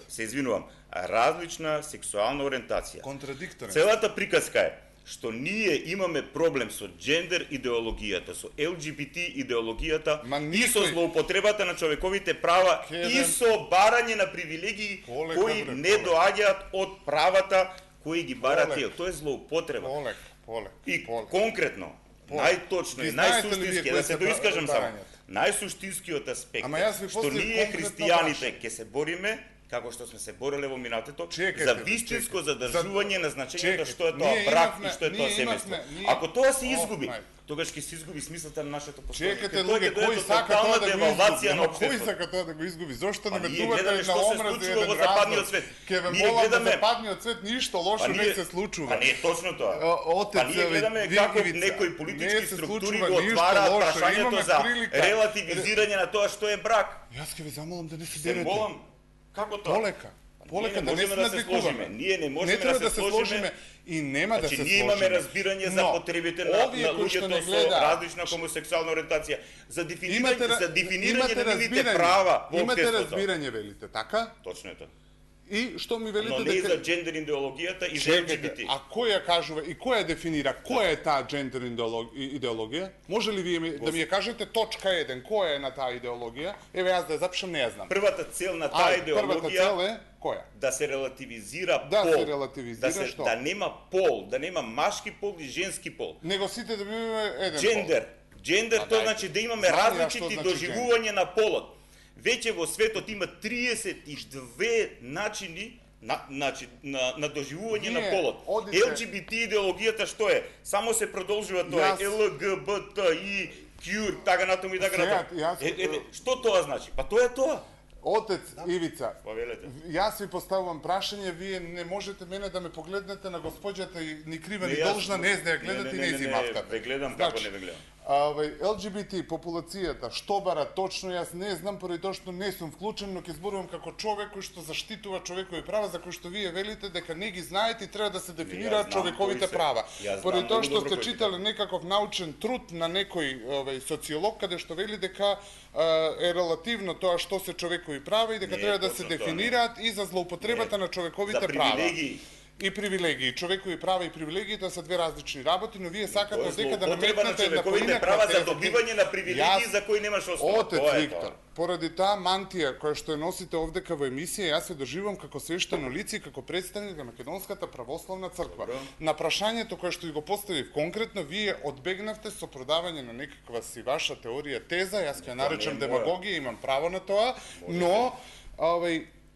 се извинувам, различна сексуална ориентација. Контрадикторен. Целата приказка е што ние имаме проблем со джендер идеологијата, со ЛГБТ идеологијата и со злоупотребата на човековите права и со барање на привилегии кои не доаѓаат од правата кои ги барат тие. Тоа е злоупотреба. И конкретно, најточно и најсуштински, да се доискажам само, најсуштинскиот аспект што ние христијаните ќе се бориме како што сме се бореле во минатото, Чекайте, за вистинско задржување на значењето што е тоа Ние брак имавме- и што е тоа ние семејство. имавме- Ако тоа се изгуби, Ох, тогаш ќе се изгуби смислата на нашето постојање. Чекате, Тоа ќе луѓе, доведе кој до сака тотална тоа да го девалвација изгуби? на Ама кој општеството. сака тоа да го изгуби? Зошто не Па ме ние дувате гледаме на што се омраз случува во еден западниот разлог? свет. Ке ве Ние молам, гледаме- во западниот свет ништо лошо Па не ние- се случува. Па не е точно тоа. Отец, Па ние гледаме како Дигивица, некои не политички се структури случува го ништо отвараат лошо, прашањето имаме за прилика. релативизирање на тоа што е брак. Јас ќе ви замолам да не се Се дерете. молам, како тоа? Полека. Полека Ние да не се можеме да се надвикуваме. сложиме. Ние не можеме треба да се сложиме и нема да Значи, се ние сложиме. имаме разбирање за Но, потребите на овие кои што не луѓето со гледаат, различна хомосексуална ориентација, за дефинирање, за дефинирање имате на нивните разбирање. права во Имате општеството. разбирање, велите, така? Точно е тоа. И што ми велите Но не и за џендер идеологијата и за LGBT. А кој ја кажува и кој ја дефинира? Која е таа џендер идеологија? Може ли вие да ми ја кажете точка 1, која е на таа идеологија? Еве јас да ја запишам, не ја знам. Првата цел на таа Првата цел идеологија е која? да се релативизира Да пол. се релативизира што? Да нема пол, да нема машки пол и женски пол. Него сите да бидеме еден Џендер. Џендер Па, тоа дај, значи да имаме знам ја што различити значи доживување на полот. Веќе во светот има 32 начини на доживување на Вие полот. одите- LGBT идеологијата што е? Само се продолжува тоа. Јас- ЛГБТИ, КЮР, така натаму и така Сега, натаму. јас- Што тоа значи? Па тоа е тоа. Отец Ивица, Повелете. јас ви поставувам прашање, вие не можете мене да ме погледнете на госпоѓата и ни крива ни Не, јас- должна, не да ја гледате и не изимавкате. Ве гледам како не ве гледам. LGBT популацијата, што бара точно, јас не знам, поради тоа што не сум вклучен, но ќе зборувам како човек кој што заштитува човекови права, за кои што вие велите дека не ги знаете и треба да се дефинираат Јас знам човековите кои се. права. Јас знам Поради тоа многу што добро сте кои се. читале некаков научен труд на некој социолог, каде што вели дека е релативно тоа што се човекови права и дека Не, треба да се точно тоа не. дефинираат и за злоупотребата на човековите За права. привилегии. И привилегии, човекови права и привилегии тоа се две различни работи, но вие сакате Тоа е дека да злоупотреба на наметнете една човековите поинаква права за теза. добивање на привилегии за кои немаш основа. Отец Тоа е Виктор, тоа. поради таа мантија која што ја носите овдека во емисија, јас се доживам како свештено лице и како представник на Македонската православна црква. На прашањето кое што ви го поставив конкретно, вие одбегнавте со продавање на некаква си ваша теорија теза, јас ќе ја наречам не е моја. демагогија, имам право на тоа, но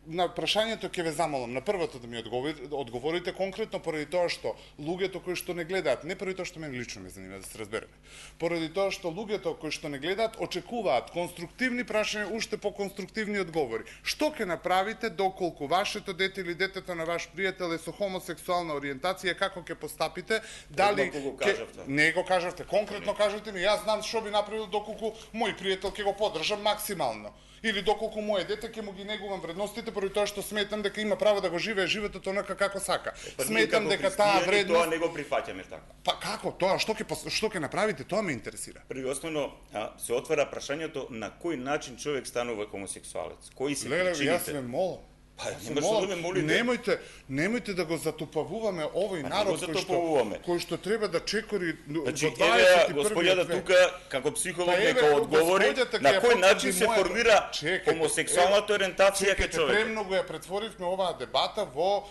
на прашањето ќе ве замолам на првото да ми одговорите конкретно поради тоа што луѓето кои што не гледаат, не поради тоа што мене лично ме занима, да се разбереме. Поради тоа што луѓето кои што не гледаат очекуваат конструктивни прашања, уште по-конструктивни одговори. Што ќе направите доколку вашето дете или детето на ваш пријател е со хомосексуална ориентација, како ќе постапите? Дали Одмако го кажавте. не го кажавте, конкретно кажете ми, јас знам што би направил доколку мој пријател ќе го поддржам максимално. Или доколку моје дете ќе му ги негувам вредностите поради тоа што сметам дека има право да го живее животот онака како сака. Сметам дека таа Тоа вредност не го прифаќаме така. Па како тоа? Што ќе направите? Тоа ме интересира. Први основно се отвара прашањето на кој начин човек станува хомосексуалец. Кои се Леле, причините? јас ве молам. Па, Јас немаш молам, што да ме молите. Немојте да го затупавуваме овој Па, народ не го затупавуваме. кој што треба да чекори Значи, во еве 21 господјата век. тука, како психолог, Па, еве, нека одговори господјата на ќе ја кој начин потврди се мојата- формира Чекайте, хомосексуалната ориентација кај Чекайте, човек. премногу ја претворивме оваа дебата во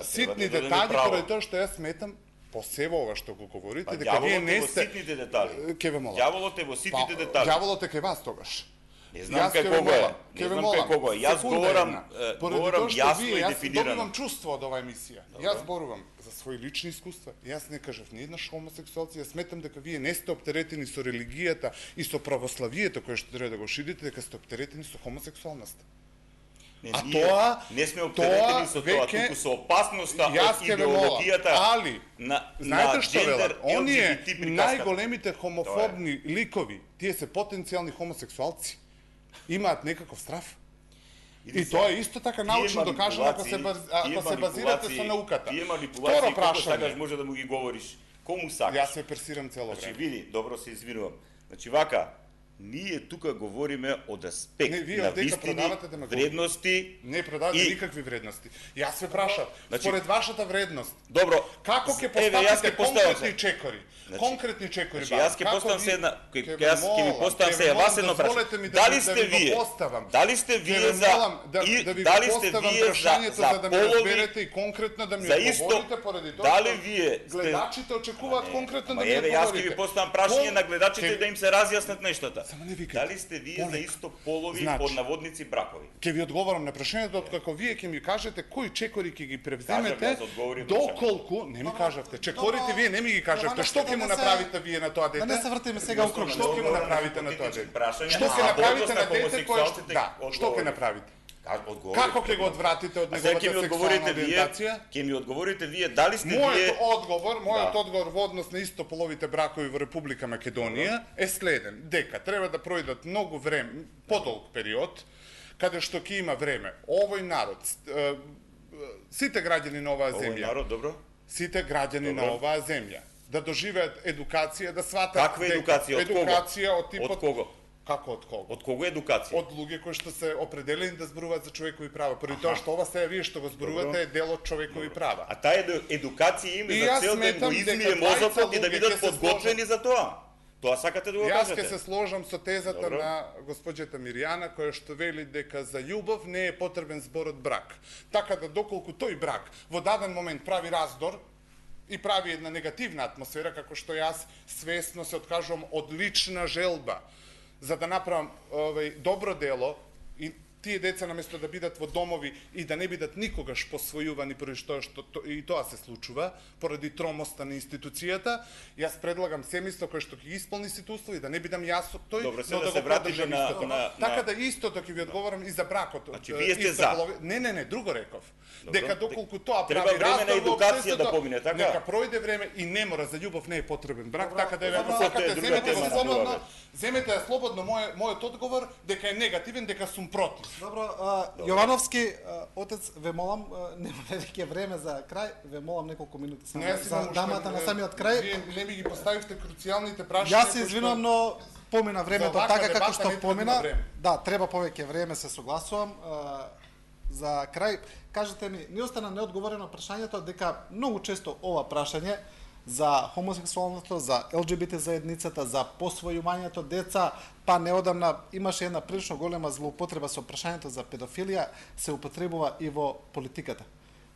ситни да дадеме детали, право. поради тоа што јас сметам по сево ова што го говорите, Па, дека вие ѓаволот не е во сте... ситните детали. Ке ве молам. Ѓаволот е во ситните детали. Ѓаволот е кај вас тогаш. Не знам Јас ќе кај ве кого е. молам, Не ќе ве знам молам. кај кого е. Јас Секунда говорам, една. говорам Поради тоа што јасно вие, и јас дефинирано. добивам чувство од оваа емисија. Јас зборувам за своји лични искуства. Јас не кажав ни еднаш хомосексуалци, јас сметам дека вие не сте оптеретени со религијата и со православието кое што треба да го ширите, дека сте оптеретени со хомосексуалноста. А ние тоа не сме оптеретени со тоа, веќе- туку со опасноста Јас од ќе ве молам, идеологијата али на знаете што џендер, велат? Оние LGBT приказката. најголемите хомофобни ликови, тие се потенцијални хомосексуалци. Имаат некаков страв. И тоа е исто така научно докажано ако се базирате со науката. Тие манипулации, Второ кога сакаш прашање. може да му ги говориш, кому сакаш. Јас се персирам цело Значи, време. види, добро се извинувам. Значи, вака, ние тука говориме од аспект Не, вие на одека вистини, продавате демагогија. вредности. Не продавате и- никакви вредности. Јас ве прашав, Значи- според вашата вредност, Добро. како ќе Еве, јас постапите ќе поставам конкретни се. чекори? Значи- Конкретни чекори, Значи, јас ќе како поставам ви- се една, Ќе ве јас ќе ви молам, поставам ќе се ве вас молам, едно дозволете прашање. ми Дали да сте ви го вие? поставам. Дали сте Ќе вие ве за молам да ви дали го сте поставам вие прашањето за да ме полови- разберете и конкретно да ми за исто- одговорите поради тоа дали што вие сте- гледачите очекуваат конкретно да Ама ми еве, јас ќе одговорите. ви поставам прашање на гледачите Ќе- да им се разјаснат нештата. само не викајте. Дали сте вие за исто полови Значи, под наводници бракови? Ќе ви одговорам на прашањето, откако вие ќе ми кажете кои чекори ќе ги превземете, Кажав, одговори доколку, не ми кажавте, чекорите вие не ми ги кажавте, што ќе му направите вие на тоа дете? Да не се вртиме сега околу. Што ќе му направите на тоа дете? Што ќе А направите на борбата дете кое што ќе направите? Како ќе го одвратите од неговата сексуална ориентација? Ќе ми одговорите вие дали сте Мојот одговор во однос на истополовите бракови во Република Македонија е следен, дека треба да пројдат многу време, подолг период, каде што ќе има време овој народ, сите граѓани на оваа земја, Овој народ, добро? Сите граѓани на оваа земја да доживеат едукација, да сватат Каква едукација? Од кого? Едукација од типот Од кого? Како од кого? Од кого едукација? Од луѓе кои што се определени да зборуваат за човекови права. Поради тоа што ова сега вие што го зборувате е дел од човекови права. А таа едукација има за цел да го измие мозокот и да бидат подготвени за тоа. Тоа сакате да го кажете? Јас ќе се сложам со тезата на госпоđата Мирјана, која што вели дека за љубов не е потребен зборот брак. Така да доколку тој брак во даден момент прави раздор и прави една негативна атмосфера, како што јас свесно се откажувам од лична желба за да направам добро дело и тие деца наместо да бидат во домови и да не бидат никогаш посвојувани поради што и тоа се случува поради тромоста на институцијата, јас предлагам семејство кое што ќе ги исполни сите услови, да не бидам јас тој, Добре, но да да се го вратиме поддржам на- истото. на- Така да истото ќе ви одговорам и за бракот. Значи, вие сте за. Не, друго реков. Добро. Дека доколку тоа Треба прави време на раздор во едукација да општеството, помине, така? Нека пројде време и не мора за љубов не е потребен брак, така да Добро, ако сакате е друга земете тема го на слободно, друга, земете ја слободно мојот одговор дека е негативен, дека сум против. Добро, Јовановски, отец, ве молам, нема веќе време за крај, ве молам неколку минути само за дамата на самиот крај. Вие не ми ги поставивте круцијалните прашања. Јас се извинувам, но помина времето За така ваква како дебата што не треба помина. време. Да, треба повеќе време, се согласувам. За крај, кажете ми, не остана неодговорено прашањето дека многу често ова прашање за хомосексуалното, за ЛГБТ заедницата, за посвојувањето деца, па неодамна имаше една прилично голема злоупотреба со прашањето за педофилија, се употребува и во политиката.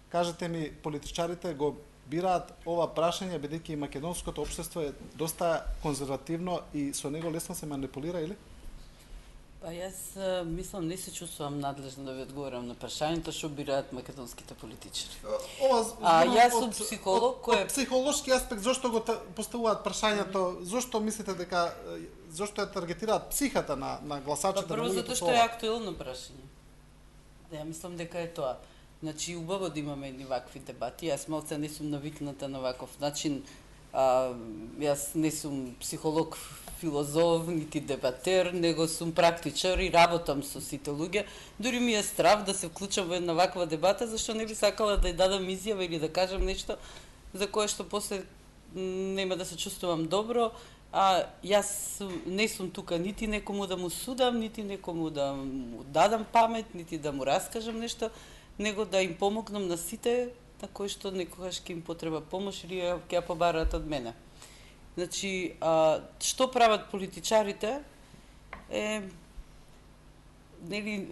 Кажете ми, политичарите го бираат ова прашање бидејќи и македонското општество е доста конзервативно и со него лесно се манипулира, или? Па јас мислам не се чувствувам надлежна да ви одговорам на прашањето што бираат македонските политичари. Јас сум психолог кој од психолошки аспект зошто го поставуваат прашањето, зошто мислите дека зошто ја таргетираат психата на гласачите? Прво затоа што е актуелно прашање. Ја мислам дека е тоа. Значи убаво да имаме едни вакви дебати. Јас малце не сум навикната на ваков начин. Јас не сум психолог, филозоф, нити дебатер, него сум практичар и работам со сите луѓе. Дури ми е страв да се вклучам во една ваква дебата, зашто не би сакала да ја дадам изјава или да кажам нешто за кое што после нема да се чувствувам добро. Јас не сум тука нити некому да му судам, нити некому да му дадам памет, нити да му раскажам нешто, него да им помогнам на сите на кои што некогаш ќе им потреба помош или ќе ја побараат од мене. Значи, што прават политичарите е нели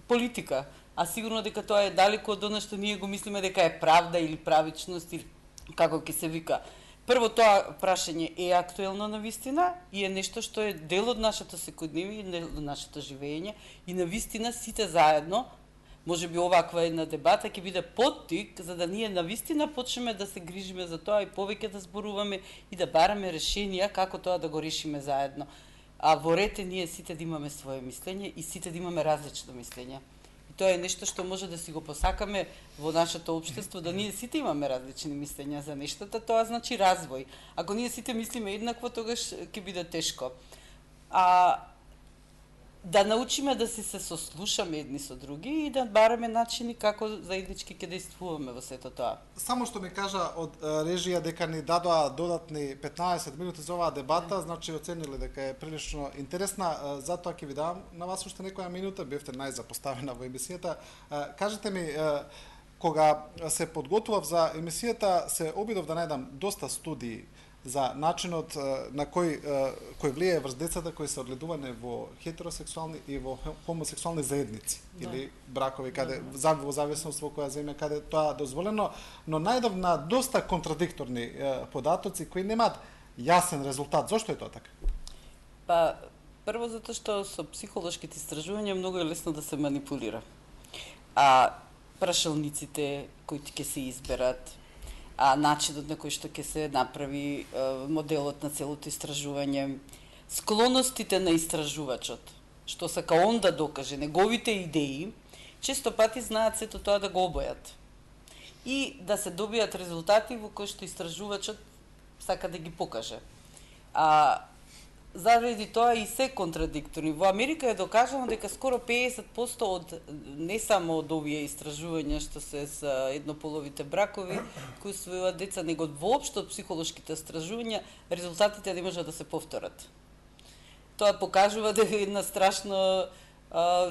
политика, а сигурно дека тоа е далеко од она што ние го мислиме дека е правда или правичност или како ќе се вика. Прво, тоа прашање е актуелно на вистина и е нешто што е дел од нашата секојдневие, дел од нашето живење и на вистина сите заедно, може би оваква една дебата ќе биде поттик за да ние на вистина почнеме да се грижиме за тоа и повеќе да зборуваме и да бараме решенија како тоа да го решиме заедно. А во рете ние сите да имаме свое мислење и сите да имаме различно мислење. И тоа е нешто што може да си го посакаме во нашето општество, да ние сите имаме различни мислења за нештата, тоа значи развој. Ако ние сите мислиме еднакво, тогаш ќе биде тешко. Да научиме да се сослушаме едни со други и да бараме начини како заеднички ќе действуваме во сето тоа. Само што ми кажа од режија дека ни дадоа додатни 15 минути за оваа дебата, значи оцениле дека е прилично интересна, затоа ќе ви давам на вас уште некоја минута, бевте најзапоставена во емисијата. Кажете ми, кога се подготвував за емисијата, се обидов да најдам доста студии за начинот на кој влијае врз децата кои се огледувани во хетеросексуални и во хомосексуални заедници или бракови каде во зависност во која земја каде тоа дозволено, но најдов на доста контрадикторни податоци кои немаат јасен резултат. Зошто е тоа така? Па Прво затоа што со психолошките истражувања многу е лесно да се манипулира. Прашалниците кои ќе се изберат, начинот на кој што ќе се направи моделот на целото истражување, склоностите на истражувачот, што сака он да докаже, неговите идеи, често пати знаат сето тоа да го обојат. И да се добијат резултати во кои што истражувачот сака да ги покаже. Заради тоа и се контрадикторни. Во Америка е докажано дека скоро 50% од не само од овие истражувања што се за еднополовите бракови кои усвојуваат деца, него воопшто од психолошките истражувања резултатите не можат да се повторат. Тоа покажува дека е една страшна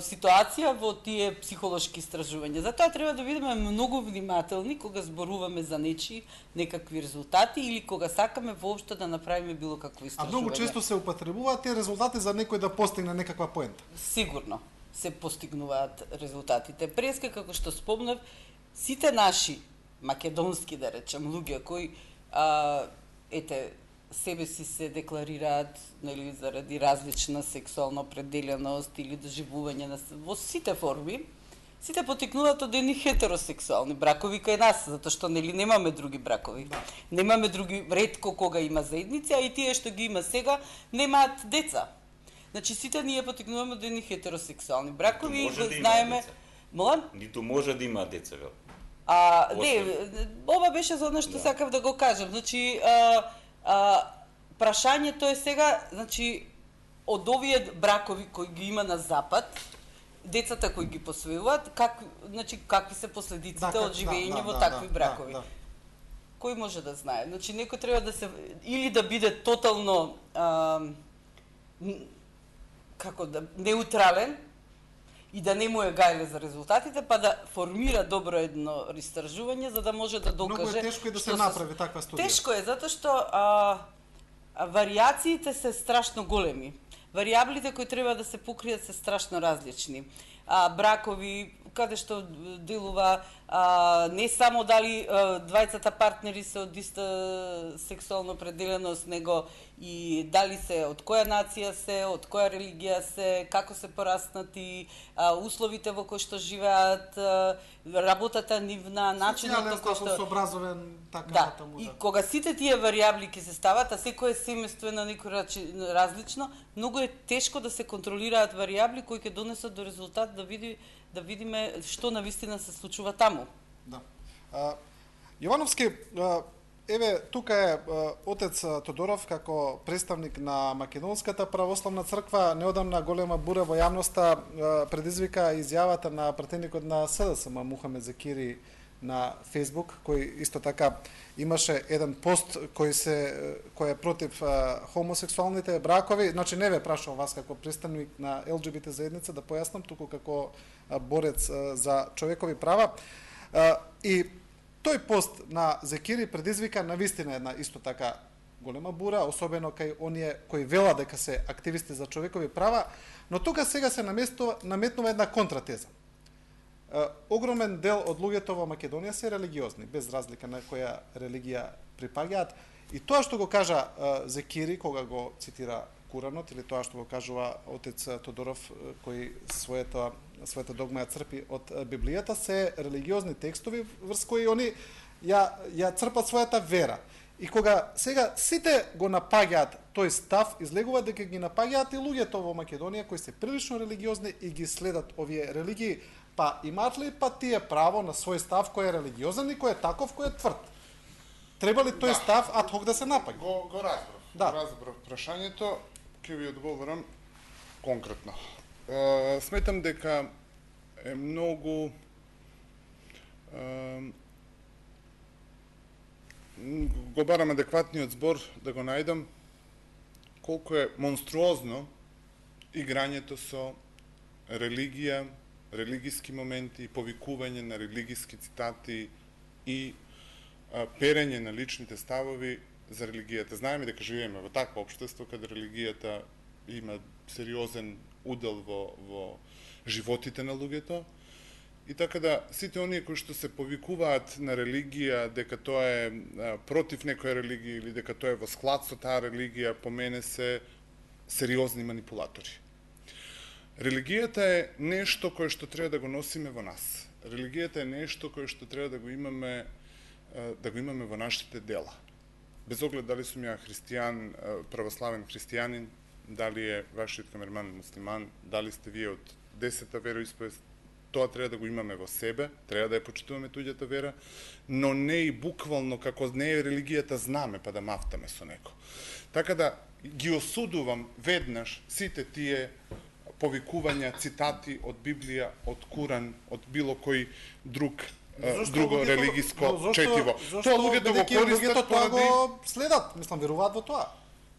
ситуација во тие психолошки истражувања. Затоа треба да бидеме многу внимателни кога зборуваме за некакви резултати или кога сакаме воопшто да направиме било какво истражување. Многу често се употребуваат тие резултати за некој да постигне некаква поента. Сигурно се постигнуваат резултатите. Преска, како што спомнав, сите наши македонски, да речем, луѓе кои себе си се декларираат, нели, заради различна сексуална определеност или доживување во сите форми, сите потекнуваат од едни хетеросексуални бракови кај нас, затоа што нели немаме други бракови. Немаме други, ретко кога има заедници, а и тие што ги има сега немаат деца. Значи сите ние потекнуваме од едни хетеросексуални бракови и го знаеме. Ниту може да има деца, вел. Ова беше за она што сакав да го кажам. Значи прашањето е сега, значи, од овие бракови кои ги има на запад, децата кои ги посвојуваат, какви се последиците од живење во такви бракови. Кој може да знае? Значи, некој треба да се или да биде тотално неутрален и да не му е гајле за резултатите, па да формира добро едно истражување за да може да докаже. Многу е тешко и да се направи таква студија. Тешко е затоа што варијациите се страшно големи. Варијаблите кои треба да се покријат се страшно различни. Бракови каде што делува не само дали двајцата партнери се од иста сексуална определеност, него и дали се од која нација се, од која религија се, како се пораснати, условите во кои што живеат, работата нивна, начинот на кој што образовен, така натаму. И кога сите тие варијабли ќе се стават, а секој е семејство на некој различно, многу е тешко да се контролираат варијабли кои ќе донесат до резултат да видиме што навистина се случува таму. Да. Јовановски, еве, тука е отец Тодоров како представник на Македонската православна црква. Неодамна голема бура во јавноста предизвика изјавата на пратеникот на СДСМ Мухамед Закири на Фейсбук, кој исто така имаше еден пост кој е против хомосексуалните бракови. Значи не ве прашувам вас како представник на ЛГБТ заедница да појаснам, туку како борец за човекови права. И тој пост на Закири предизвика навистина една исто така голема бура, особено кај оние кои велат дека се активисти за човекови права, но тука сега се наметнува една контратеза. Огромен дел од луѓето во Македонија се религиозни, без разлика на која религија припаѓаат. И тоа што го кажа Закири, кога го цитира Куранот, или тоа што го кажува отец Тодоров, кој својата догма ја црпи од Библијата, се религиозни текстови врз кои они ја црпат својата вера. И кога сега сите го напаѓаат тој став, излегува дека ги напаѓаат и луѓето во Македонија кои се прилично религиозни и ги следат овие религии. Па имаат ли тие право на свој став кој е религиозен и кој е таков, кој е тврд? Треба ли тој став адхок да се напаѓа? Го разбрав. Прашањето ќе ви одговорам конкретно. Сметам дека е многу го барам адекватниот збор да го најдам колку е монструозно играњето со религија, религиски моменти, повикување на религиски цитати и перење на личните ставови за религијата. Знаеме дека живееме во такво општество каде религијата има сериозен удел во животите на луѓето. И така да сите оние кои што се повикуваат на религија дека тоа е против некоја религија или дека тоа е во склад со таа религија, по мене се сериозни манипулатори. Религијата е нешто кое што треба да го носиме во нас. Религијата е нешто кое што треба да го имаме во нашите дела. Без оглед дали сум ја христијан, православен христијанин, дали е вашиот камерман муслиман, дали сте вие од 10-та вероисповест, тоа треба да го имаме во себе, треба да ја почитуваме туѓата вера, но не и буквално како не е религијата знаме па да мафтаме со него. Така да ги осудувам веднаш сите тие повикувања, цитати од Библија, од Куран, од било кој друго религиско четиво. Тоа луѓето го користат тоа го следат, мислам веруваат во тоа.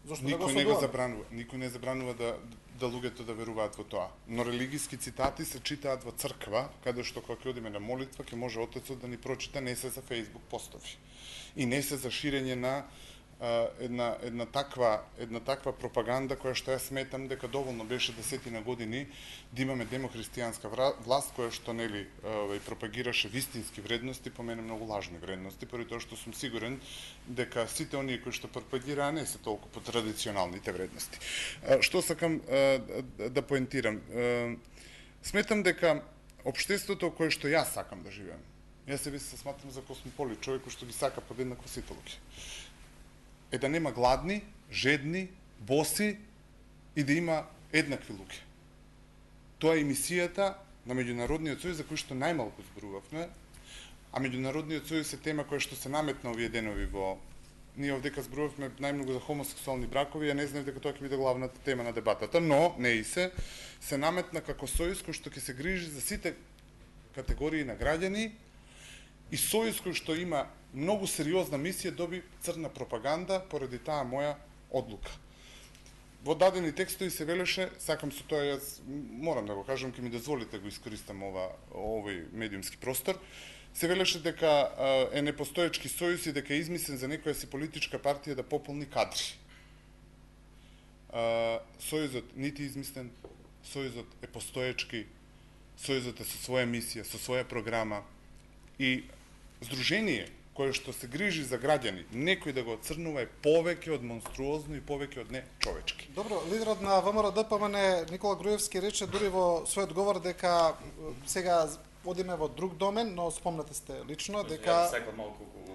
Никој не го забранува, никој не забранува да луѓето да веруваат во тоа. Но религиски цитати се читаат во црква, каде што кога ќе одиме на молитва, ќе може отецот да ни прочита, не се за Facebook постови. И не се за ширење на една таква пропаганда која што ја сметам дека доволно беше 10 години да имаме демохристијанска власт која што нели пропагираше вистински вредности, по мене многу лажни вредности, поради тоа што сум сигурен дека сите оние кои што пропагираа не се толку по традиционалните вредности. Што сакам да поентирам? Сметам дека општеството кое што јас сакам да живеам, јас себе се сматрам за космополит, човек кој што ги сака подеднакво сите луѓе, е да нема гладни, жедни, боси и да има еднакви луѓе. Тоа е мисијата на Меѓународниот сојуз за кој што најмалку зборувавме, а Меѓународниот сојуз е тема која што се наметна овие денови во... Ние овдека зборувавме најмногу за хомосексуални бракови, ја не знам дека тоа ќе биде главната тема на дебатата, но не и се наметна како сојуз кој што ќе се грижи за сите категории на граѓани и сојуз кој што има многу сериозна мисија доби црна пропаганда поради таа моја одлука. Во дадени текстови се велеше, сакам со тоа јас морам да го кажам, ќе ми дозволите го искористам овој медиумски простор, се велеше дека е непостоечки сојуз и дека е измислен за некоја си политичка партија да пополни кадри. Сојузот нити измислен, сојузот е постоечки, сојузот е со своја мисија, со своја програма и здружение кое што се грижи за граѓани, некој да го оцрнува е повеќе од монструозно и повеќе од нечовечки. Добро, лидерот на ВМРО ДПМН Никола Груевски рече дури во својот говор дека сега одиме во друг домен, но спомнате сте лично дека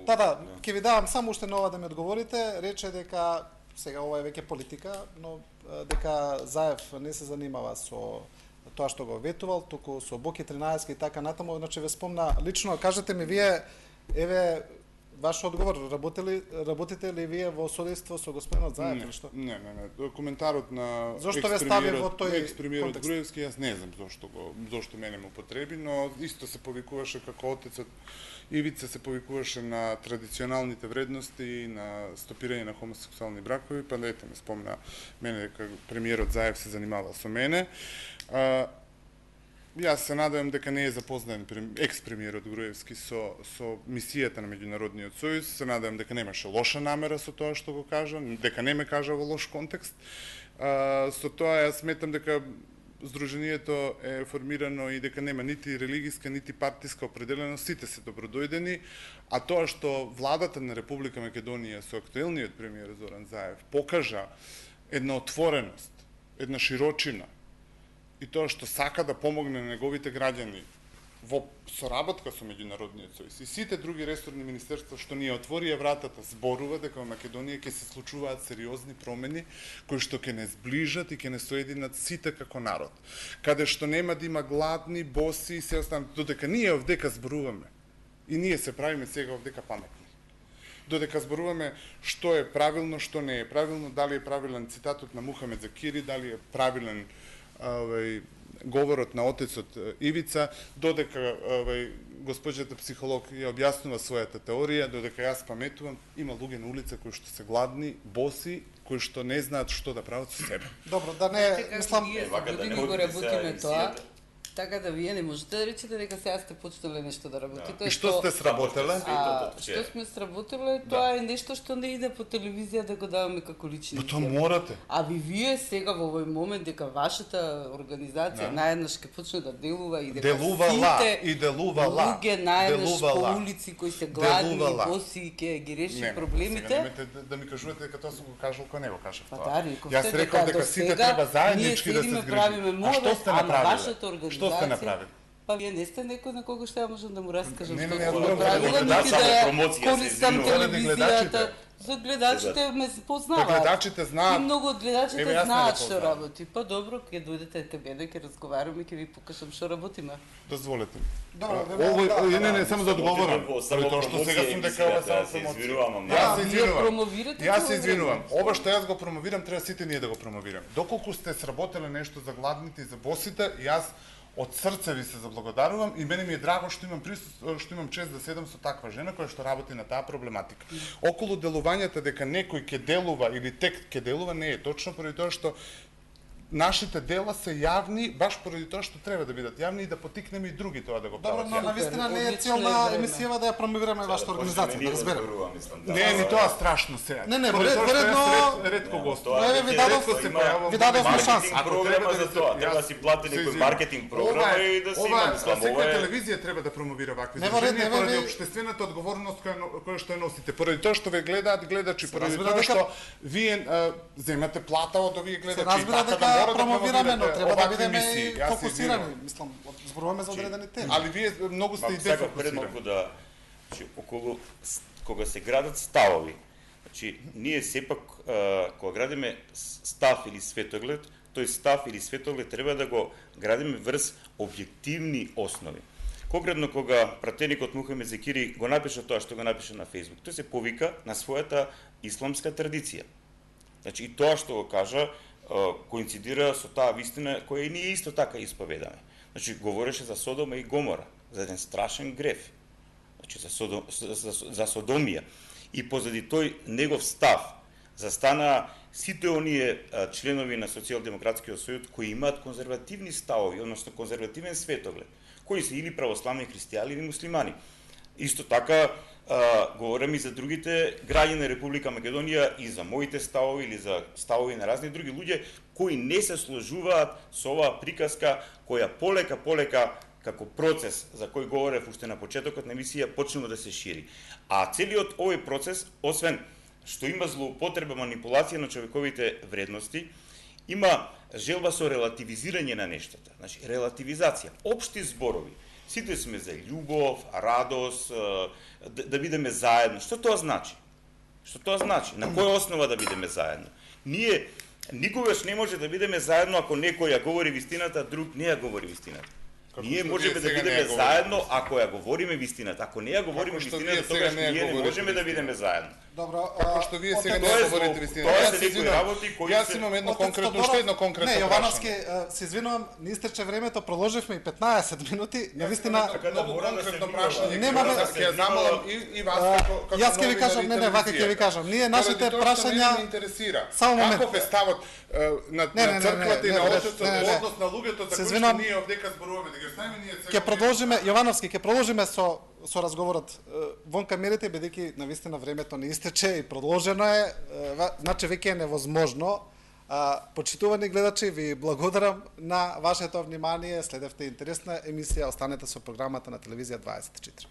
Да, ќе ви давам само уште нова да ми одговорите, рече дека сега ова е веќе политика, но дека Заев не се занимава со тоа што го ветувал, туку со Боки 13 и така натаму, значи ве спомна лично, кажете ми вие, еве ваш одговор, работите ли вие во содейство со господинот Заев или што? Не. Коментарот на екс-премиерот Груевски, јас не знам зошто мене му потреби, но исто се повикуваше како отецот Ивица се повикуваше на традиционалните вредности, на стопирање на хомосексуални бракови, па ете ме спомна мене дека премиерот Заев се занимавал со мене. Јас се надевам дека не е запознаен екс-премиерот Груевски со мисијата на Меѓународниот сојуз, се надевам дека немаше лоша намера со тоа што го кажа, дека не ме кажа во лош контекст. Со тоа јас сметам дека Здруженијето е формирано и дека нема нити религиска, нити партиска определеност, сите се добродојдени, а тоа што владата на Република Македонија со актуелниот премиер Зоран Заев покажа една отвореност, една широчина, и тоа што сака да помогне на неговите граѓани во соработка со Меѓународниот сојуз и сите други ресорни министерства што ние отворија вратата, зборува дека во Македонија ќе се случуваат сериозни промени кои што ќе не сближат и ќе не соединат сите како народ. Каде што нема да има гладни, боси и се останат, додека ние овдека зборуваме и ние се правиме сега овдека паметни. Додека зборуваме што е правилно, што не е правилно, дали е правилен цитатот на Мухамед Закири, дали е правилен говорот на отецот Ивица, додека госпоđата психолог ја објаснува својата теорија, додека јас паметувам, има луѓе на улица кои што се гладни, боси, кои што не знаат што да прават со себе. Добро, да не, мислам, години го работиме тоа. Така да вие не можете да речете дека сега сте почнале нешто да работите. И што сте сработеле? Што сме сработеле, тоа е нешто што не иде по телевизија да го даваме како лични. Тоа морате. А вие сега во овој момент дека вашата организација наеднаш ќе почне да делува и дека сите луѓе наеднаш по улици кои се гладни и боси ќе ги реши проблемите. Немете да ми кажувате дека тоа сум го кажал, кој не го кажав тоа. Јас реков дека сите треба заеднички да се згрижат. А што сте направиле? Што сте направили? Па вие не сте некој на кого што ја можам да му раскажам што сте направила, нити да користам телевизијата. За гледачите ме познаваат. Гледачите знаат. И многу од гледачите знаат што работи. Па добро, ќе дојдете кај мене, ќе разговараме, ќе ви покажам што работиме. Дозволете. Овој не само да одговорам. Тоа што сега сум дека ова само промоција. Јас се извинувам. Ова што јас го промовирам, треба сите ние да го промовираме. Доколку сте сработеле нешто за гладните и за босите, јас од срце ви се заблагодарувам и мене ми е драго што имам чест да седам со таква жена која што работи на таа проблематика. Околу делувањето дека некој ќе делува или тек ќе делува не е точно, поради тоа што нашите дела се јавни, баш поради тоа што треба да бидат јавни и да потикнеме и други тоа да го прават. Добро, но навистина не е цел на емисијава да ја промовираме вашата организација, да разберем. Не е ни тоа страшно сега. Не, поредно ретко гостува. Ви дадовме шанса. Ако треба за тоа, треба да си плати некој маркетинг програма и да си има мислам. Секоја телевизија треба да промовира вакви движења поради општествената одговорност која што ја носите. Поради тоа што ве гледаат гледачи, поради тоа што вие земате плата од овие гледачи. Промовираме, но треба да бидеме фокусирани, мислам, зборуваме за одредени теми. Али вие многу сте и дефокусирани. Да, околу кога се градат ставови, значи ние сепак кога градиме став или светоглед, тој став или светоглед треба да го градиме врз објективни основи. Конкретно кога пратеникот Мухамед Зекири го напиша тоа што го напиша на Facebook, тој се повика на својата исламска традиција. Значи и тоа што го кажа коинцидира со таа вистина која и ние исто така исповедаме. Значи говореше за Содома и Гомора, за еден страшен греф. Значи за Содомија. И позади тој негов став застана сите оние членови на Социјалдемократскиот сојуз кои имаат конзервативни ставови, односно конзервативен светоглед, кои се или православни христијани или муслимани. Исто така говорам и за другите граѓани на Република Македонија и за моите ставови или за ставови на разни други луѓе кои не се сложуваат со оваа приказка која полека како процес за кој говорев уште на почетокот на емисија почнува да се шири. А целиот овој процес, освен што има злоупотреба, манипулација на човековите вредности, има желба со релативизирање на нештата. Значи релативизација, општи зборови. Сите сме за љубов, радост, да бидеме заедно. Што тоа значи? Што тоа значи? На која основа да бидеме заедно? Ние никогаш не може да бидеме заедно ако некој ја говори вистината, друг не ја говори вистината. Ние можеме да бидеме заедно ако ја говориме вистината. Ако не ја говориме вистината, тогаш ние не можеме да бидеме заедно. Добро, како што вие сега не говорите вистината. Тоа се некои работи кои Јас имам едно конкретно, уште едно конкретно прашање. Не, Јовановски, се извинувам, не истече времето, продолживме и 15 минути. Навистина многу конкретно прашање. Немаме ќе замолам и вас како јас ќе ви кажам, не, вака ќе ви кажам. Ние нашите прашања ме интересира. Само момент. Каков е ставот на црквата и на отецот во однос на луѓето за кои што ние овдека зборуваме, да ги оставиме ние сега. Ќе продолжиме, Јовановски, ќе продолжиме со разговорот вон камерите, бидејќи навистина времето не истече и продолжено е, значи веќе е невозможно. Почитувани гледачи, ви благодарам на вашето внимание, следевте интересна емисија, останете со програмата на телевизија 24.